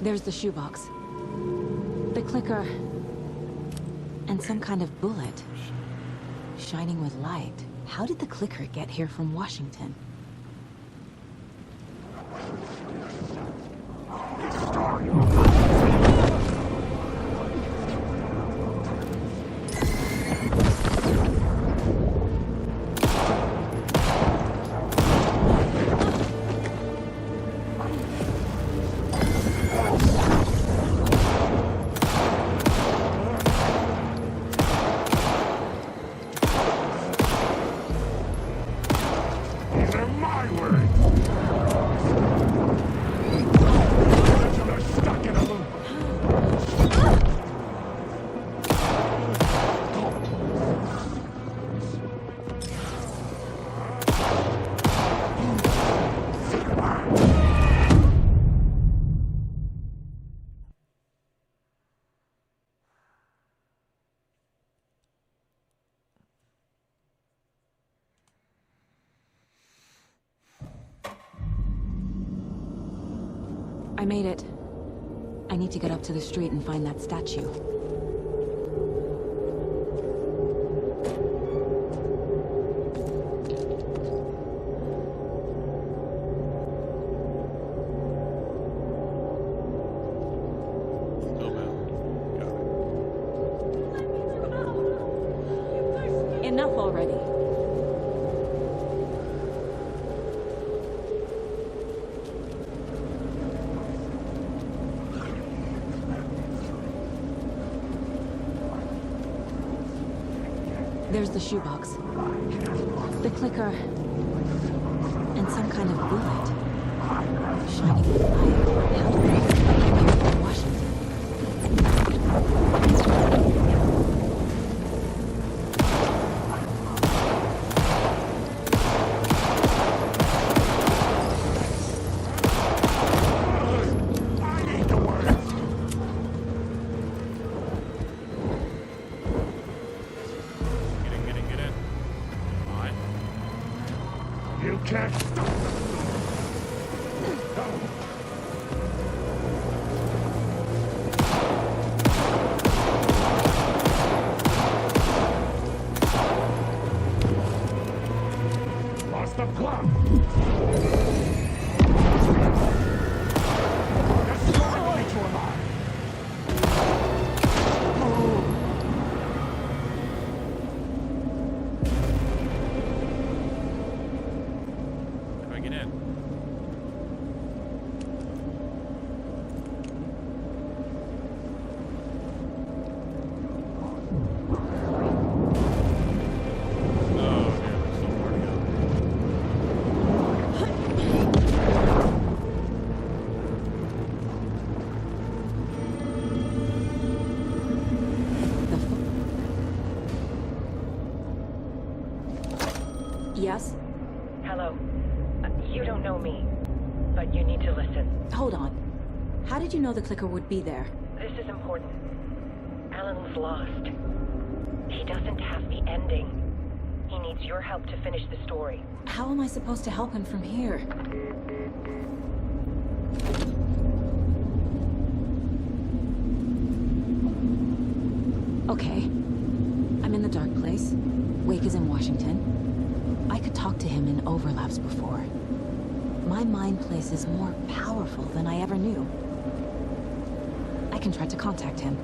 There's the shoebox. The clicker. And some kind of bullet. Shining with light. How did the clicker get here from Washington? I made it. I need to get up to the street and find that statue. Enough already. There's the shoebox. The clicker. And some kind of bullet. Shining with light. How did they get here from Washington? Yes? Hello. You don't know me, but you need to listen. Hold on. How did you know the clicker would be there? This is important. Alan's lost. He doesn't have the ending. He needs your help to finish the story. How am I supposed to help him from here? Okay. I'm in the dark place. Wake is in Washington. I could talk to him in overlaps before. My mind place is more powerful than I ever knew. I can try to contact him.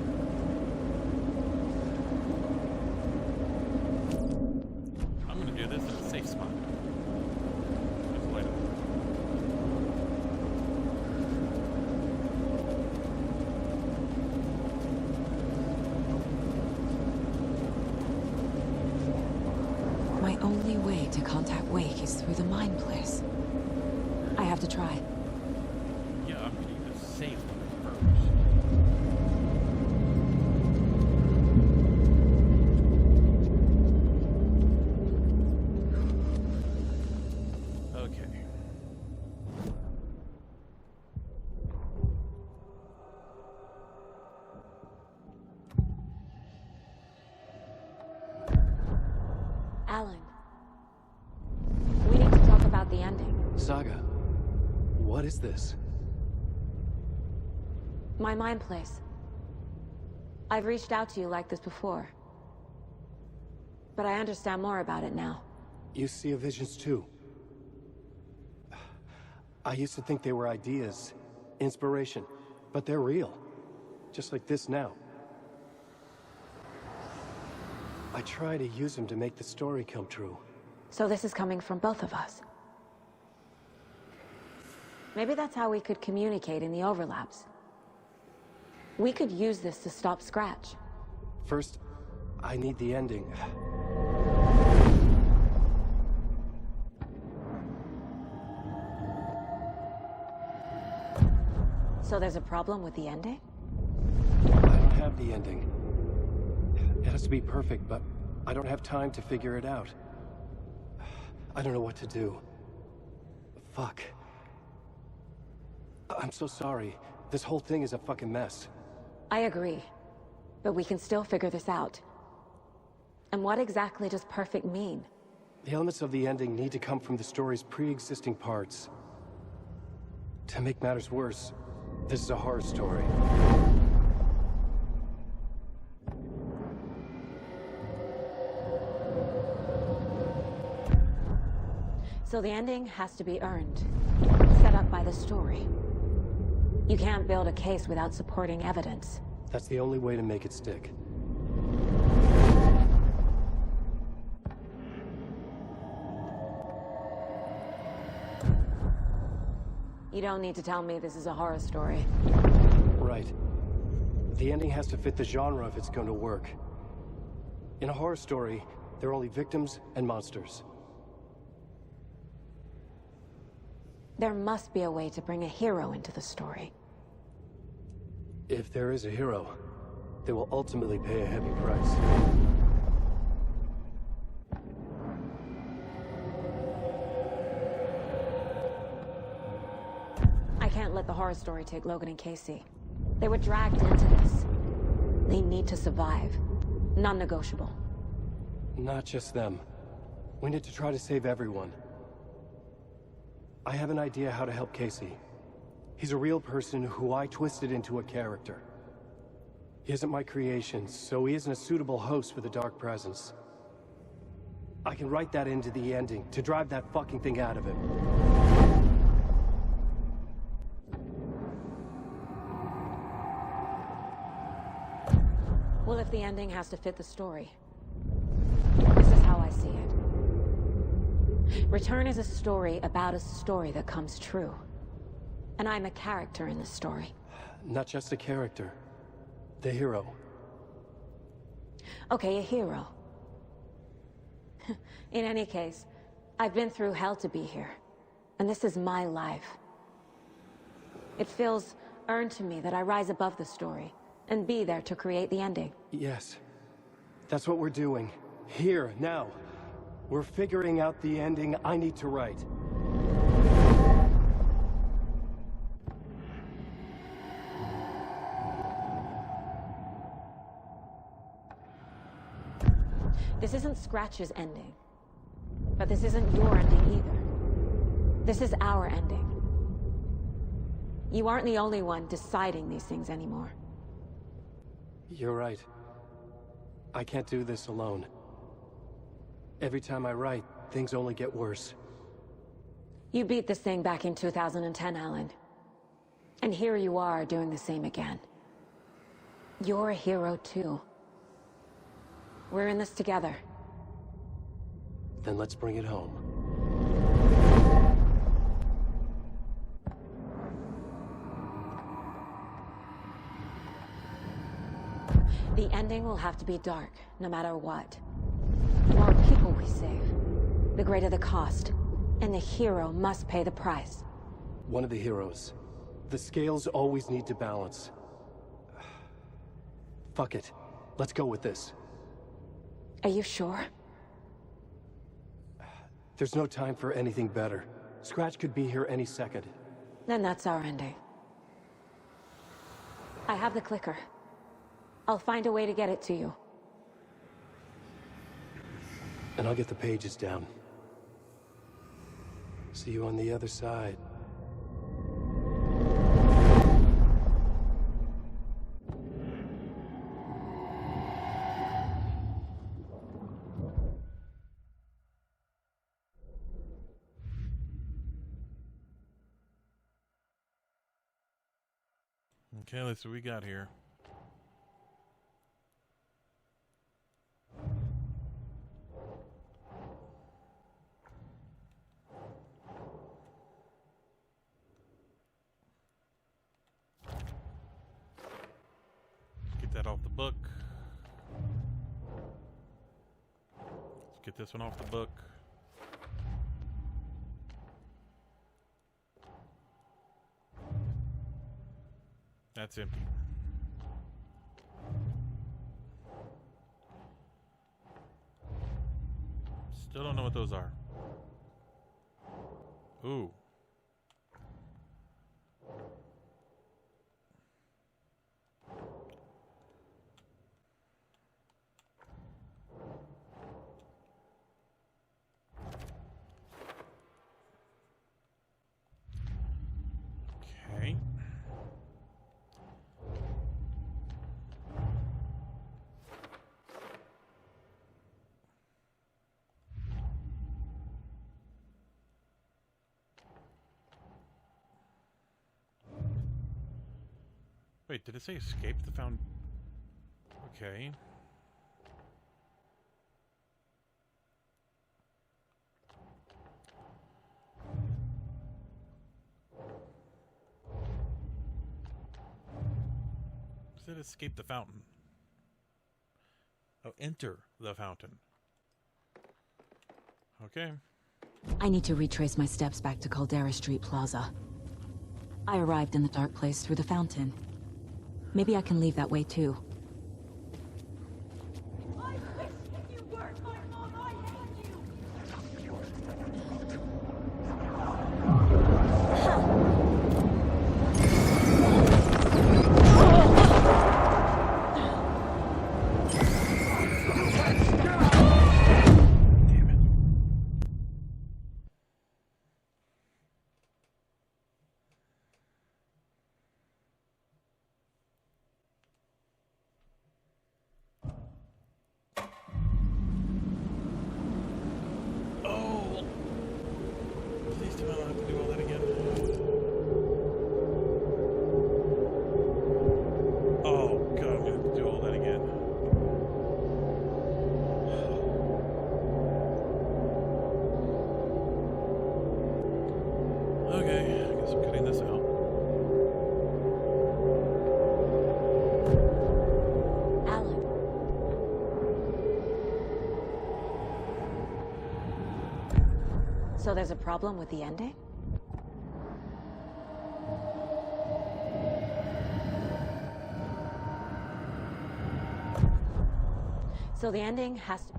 I'm gonna do this in a safe spot. Just wait a minute. My only way to contact Wake is through the mind place. I have to try. Yeah, I'm gonna use a safe one first. Okay. Alan. We need to talk about the ending. Saga, what is this? My mind place. I've reached out to you like this before. But I understand more about it now. You see visions too. I used to think they were ideas, inspiration, but they're real. Just like this now. I try to use them to make the story come true. So this is coming from both of us. Maybe that's how we could communicate in the overlaps. We could use this to stop Scratch. First, I need the ending. So there's a problem with the ending? I don't have the ending. It has to be perfect, but I don't have time to figure it out. I don't know what to do. Fuck. I'm so sorry. This whole thing is a fucking mess. I agree. But we can still figure this out. And what exactly does perfect mean? The elements of the ending need to come from the story's pre-existing parts. To make matters worse, this is a horror story. So the ending has to be earned. Set up by the story. You can't build a case without supporting evidence. That's the only way to make it stick. You don't need to tell me this is a horror story. Right. The ending has to fit the genre if it's going to work. In a horror story, there are only victims and monsters. There must be a way to bring a hero into the story. If there is a hero, they will ultimately pay a heavy price. I can't let the horror story take Logan and Casey. They were dragged into this. They need to survive. Non-negotiable. Not just them. We need to try to save everyone. I have an idea how to help Casey. He's a real person who I twisted into a character. He isn't my creation, so he isn't a suitable host for the Dark Presence. I can write that into the ending to drive that fucking thing out of him. Well, if the ending has to fit the story, this is how I see it. Return is a story about a story that comes true. And I'm a character in the story. Not just a character. The hero. Okay, a hero. In any case, I've been through hell to be here. And this is my life. It feels earned to me that I rise above the story and be there to create the ending. Yes. That's what we're doing. Here, now. We're figuring out the ending I need to write. This isn't Scratch's ending. But this isn't your ending either. This is our ending. You aren't the only one deciding these things anymore. You're right. I can't do this alone. Every time I write, things only get worse. You beat this thing back in 2010, Alan. And here you are doing the same again. You're a hero too. We're in this together. Then let's bring it home. The ending will have to be dark, no matter what. The more people we save, the greater the cost. And the hero must pay the price. One of the heroes. The scales always need to balance. Fuck it. Let's go with this. Are you sure? There's no time for anything better. Scratch could be here any second. Then that's our ending. I have the clicker. I'll find a way to get it to you. And I'll get the pages down. See you on the other side. Okay, let's see what we got here. Get that off the book. Let's get this one off the book. That's empty. Still don't know what those are. Ooh. Okay. Wait, did it say escape the found? Okay. It said escape the fountain. Oh, enter the fountain. Okay. I need to retrace my steps back to Caldera Street Plaza. I arrived in the dark place through the fountain. Maybe I can leave that way too. So there's a problem with the ending? So the ending has to...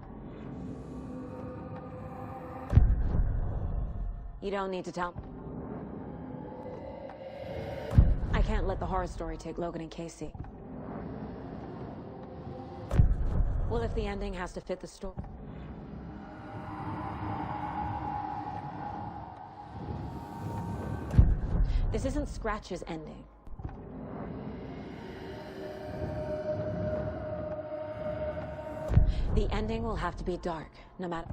You don't need to tell. I can't let the horror story take Logan and Casey. Well, if the ending has to fit the story... This isn't Scratch's ending. The ending will have to be dark, no matter...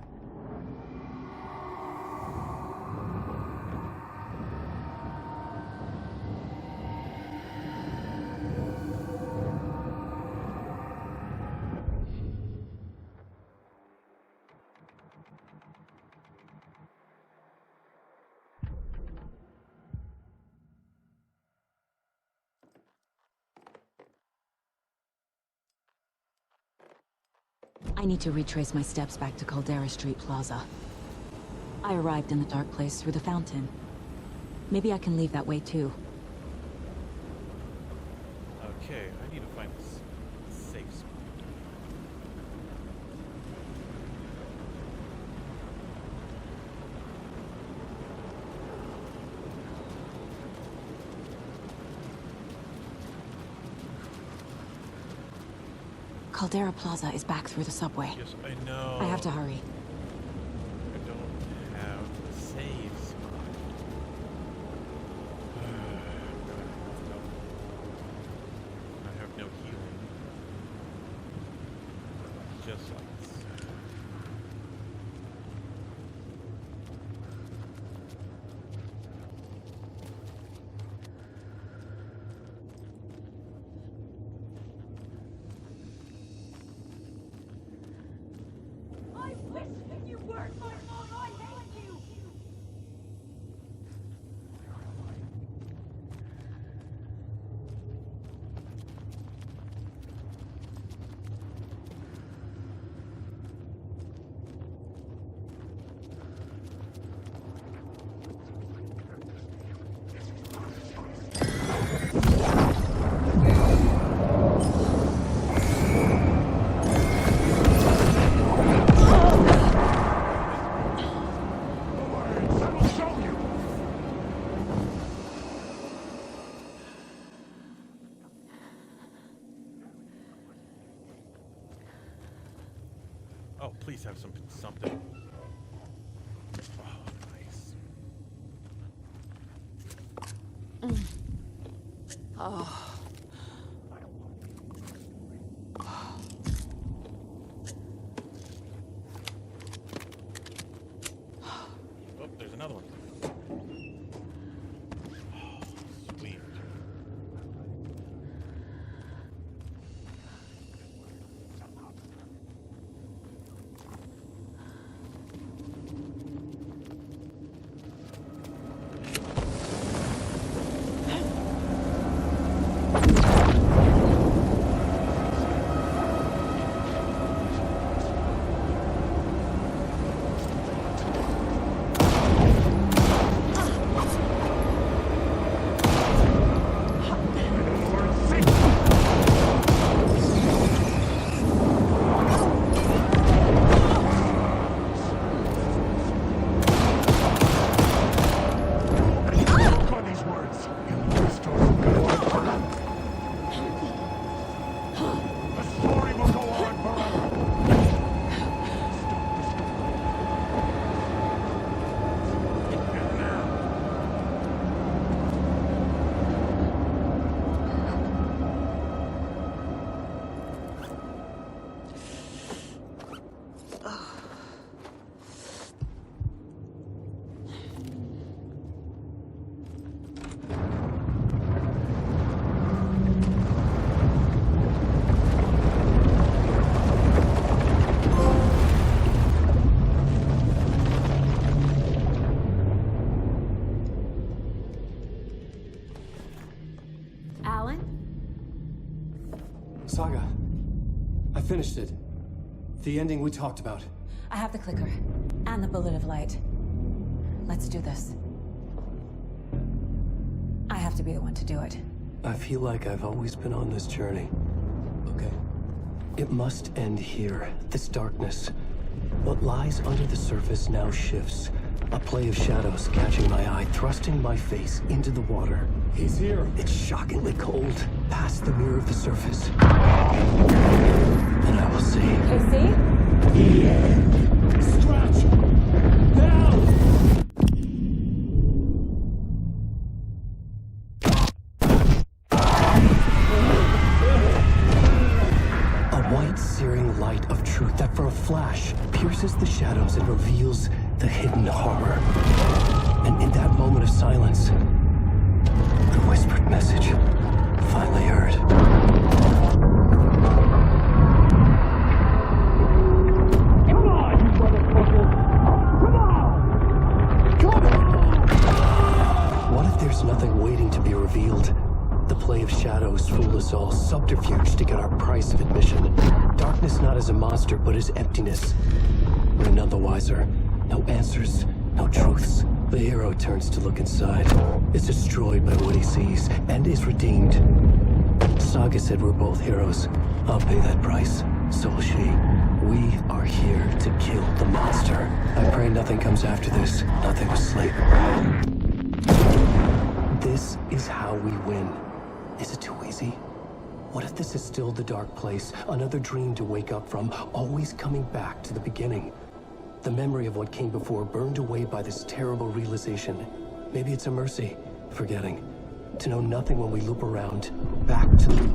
I need to retrace my steps back to Caldera Street Plaza. I arrived in the dark place through the fountain. Maybe I can leave that way too. Okay, I need to find a safe spot. Caldera Plaza is back through the subway. Yes, I know. I have to hurry. I don't have a save spot. I have no healing. Just like this. I wish that you weren't my mom. I hate you. Oh, please have something. Oh, nice. Oh. Oh, there's another one. Oh, sweet. Saga, I finished it. The ending we talked about. I have the clicker and the bullet of light. Let's do this. I have to be the one to do it. I feel like I've always been on this journey. Okay. It must end here. This darkness. What lies under the surface now shifts. A play of shadows catching my eye, thrusting my face into the water. He's here. It's shockingly cold, past the mirror of the surface. And I will see. Casey? Stretch! Now! A white, searing light of truth that for a flash pierces the shadows and reveals the hidden horror. And in that moment of silence, the whispered message finally heard. Come on, you motherfucker! Come on! Come on! What if there's nothing waiting to be revealed? The play of shadows fooled us all, subterfuge to get our price of admission. Darkness not as a monster, but as emptiness. We're none the wiser. No answers, no truths. The hero turns to look inside, is destroyed by what he sees, and is redeemed. Saga said we're both heroes. I'll pay that price. So will she. We are here to kill the monster. I pray nothing comes after this. Nothing will sleep. This is how we win. Is it too easy? What if this is still the dark place? Another dream to wake up from, always coming back to the beginning. The memory of what came before burned away by this terrible realization. Maybe it's a mercy, forgetting. To know nothing when we loop around, back to...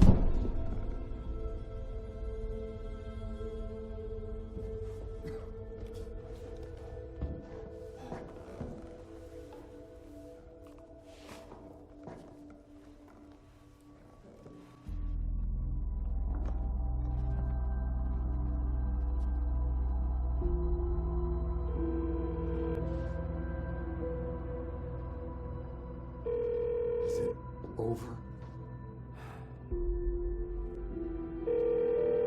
Is it over?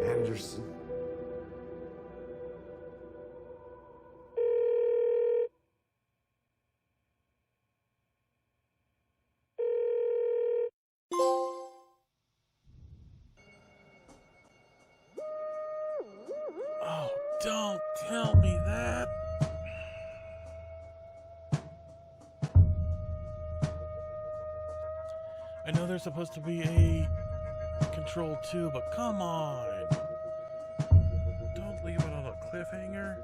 Anderson? Oh, don't tell me that. I know there's supposed to be a Control 2, but come on. Don't leave it on a cliffhanger.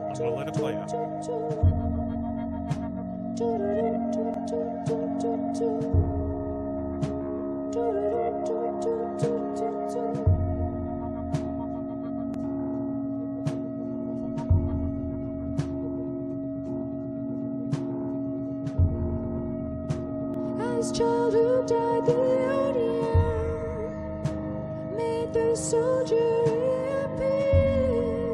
I'm gonna let it play out. As childhood died, the odium made the soldier reappear.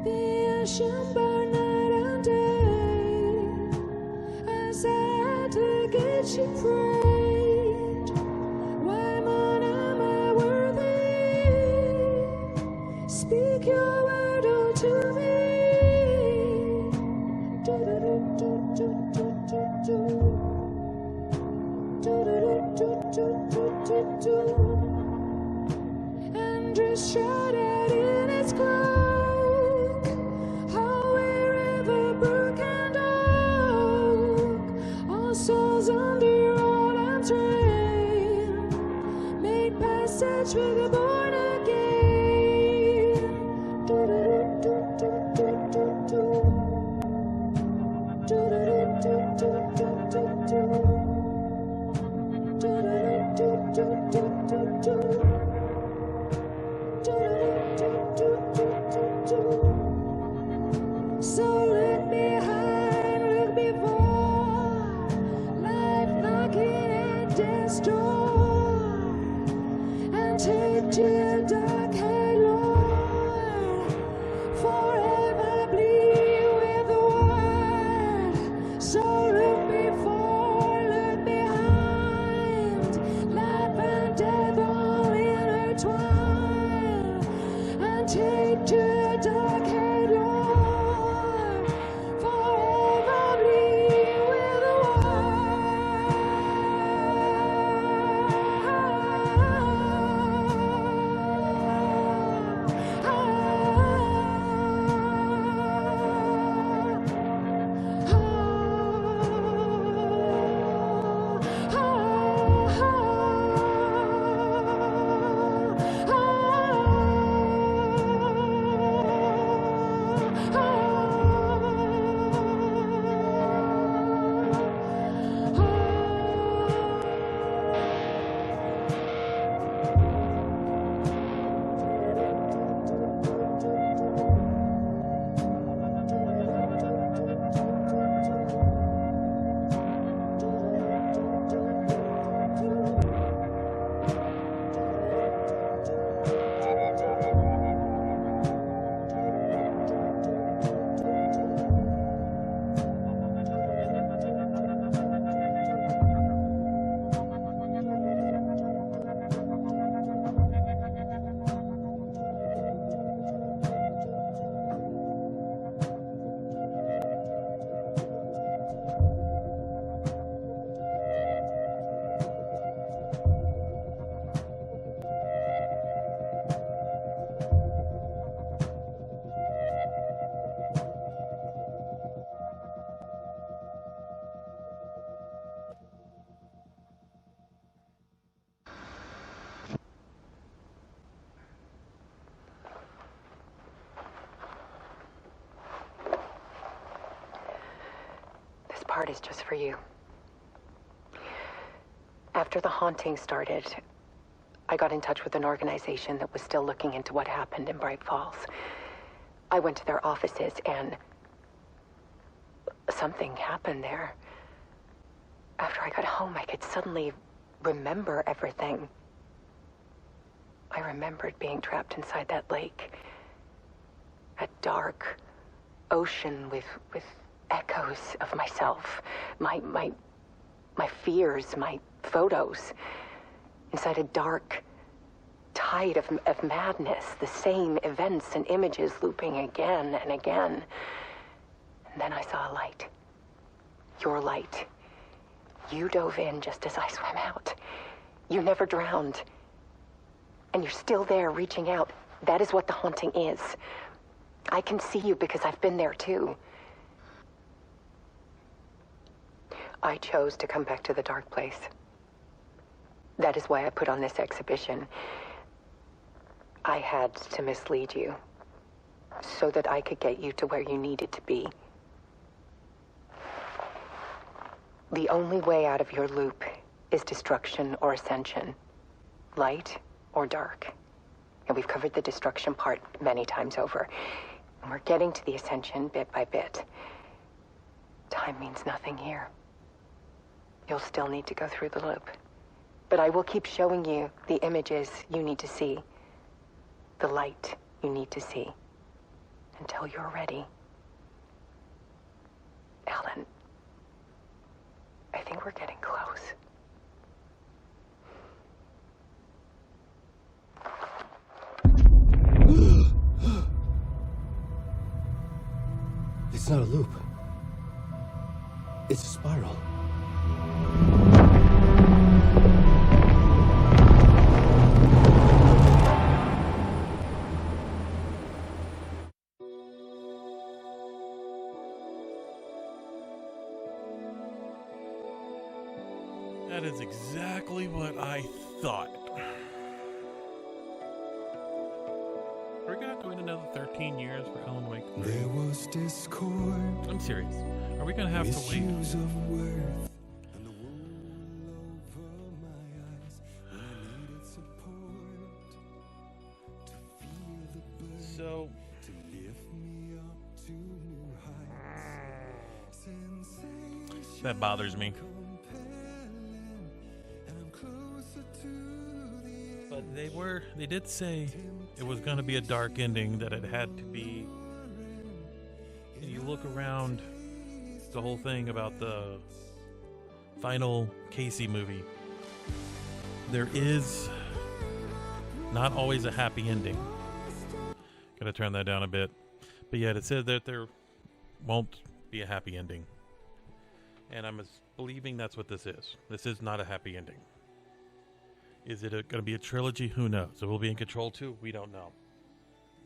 The ocean burned night and day. As at the gate she prayed, why man am I worthy? Speak your word unto me. Andrews shrouded in its cloak, how wherever brook and oak, all souls under all arms reign, made passage for the born again. So look behind, look before, life knocking at death's door, and take to your dark haired Lord, forever bleed with the word. So look before, look behind, life and death all intertwined, and take to your dark haired Lord, part is just for you. After the haunting started, I got in touch with an organization that was still looking into what happened in Bright Falls. I went to their offices and something happened there. After I got home, I could suddenly remember everything. I remembered being trapped inside that lake. A dark ocean with echoes of myself. My fears, my photos. Inside a dark tide of madness. The same events and images looping again and again. And then I saw a light. Your light. You dove in just as I swam out. You never drowned. And you're still there reaching out. That is what the haunting is. I can see you because I've been there too. I chose to come back to the dark place. That is why I put on this exhibition. I had to mislead you so that I could get you to where you needed to be. The only way out of your loop is destruction or ascension, light or dark. And we've covered the destruction part many times over. And we're getting to the ascension bit by bit. Time means nothing here. You'll still need to go through the loop. But I will keep showing you the images you need to see, the light you need to see, until you're ready. Alan, I think we're getting close. It's not a loop. It's a spiral. That is exactly what I thought. Are we gonna have to wait another 13 years for Alan Wake 3? There was discord. I'm serious. Are we gonna have to wait? Issues of worth. So that bothers me. But they did say it was going to be a dark ending, that it had to be. And you look around the whole thing about the final Casey movie, there is not always a happy ending. Gotta turn that down a bit. But yet it said that there won't be a happy ending. And I'm believing that's what this is. This is not a happy ending. Is it going to be a trilogy? Who knows? It will be in Control 2? We don't know.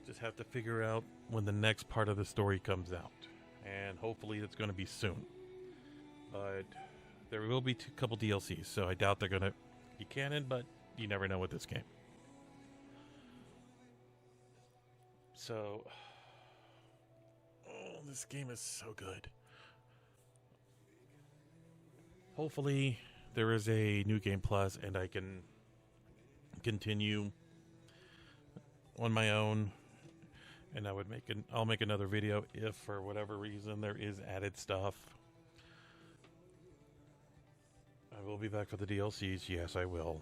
Just have to figure out when the next part of the story comes out. And hopefully it's going to be soon. But there will be a couple DLCs, so I doubt they're going to be canon, but you never know with this game. So, this game is so good. Hopefully there is a New Game Plus and I can continue on my own, and I'll make another video if for whatever reason there is added stuff. I will be back for the DLCs. Yes, I will.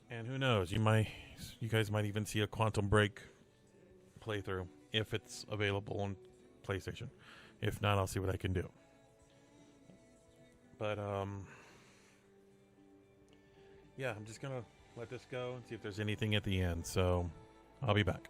And who knows, you guys might even see a Quantum Break playthrough if it's available on PlayStation. If not, I'll see what I can do. But yeah, I'm just gonna let this go and see if there's anything at the end. So I'll be back.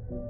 Thank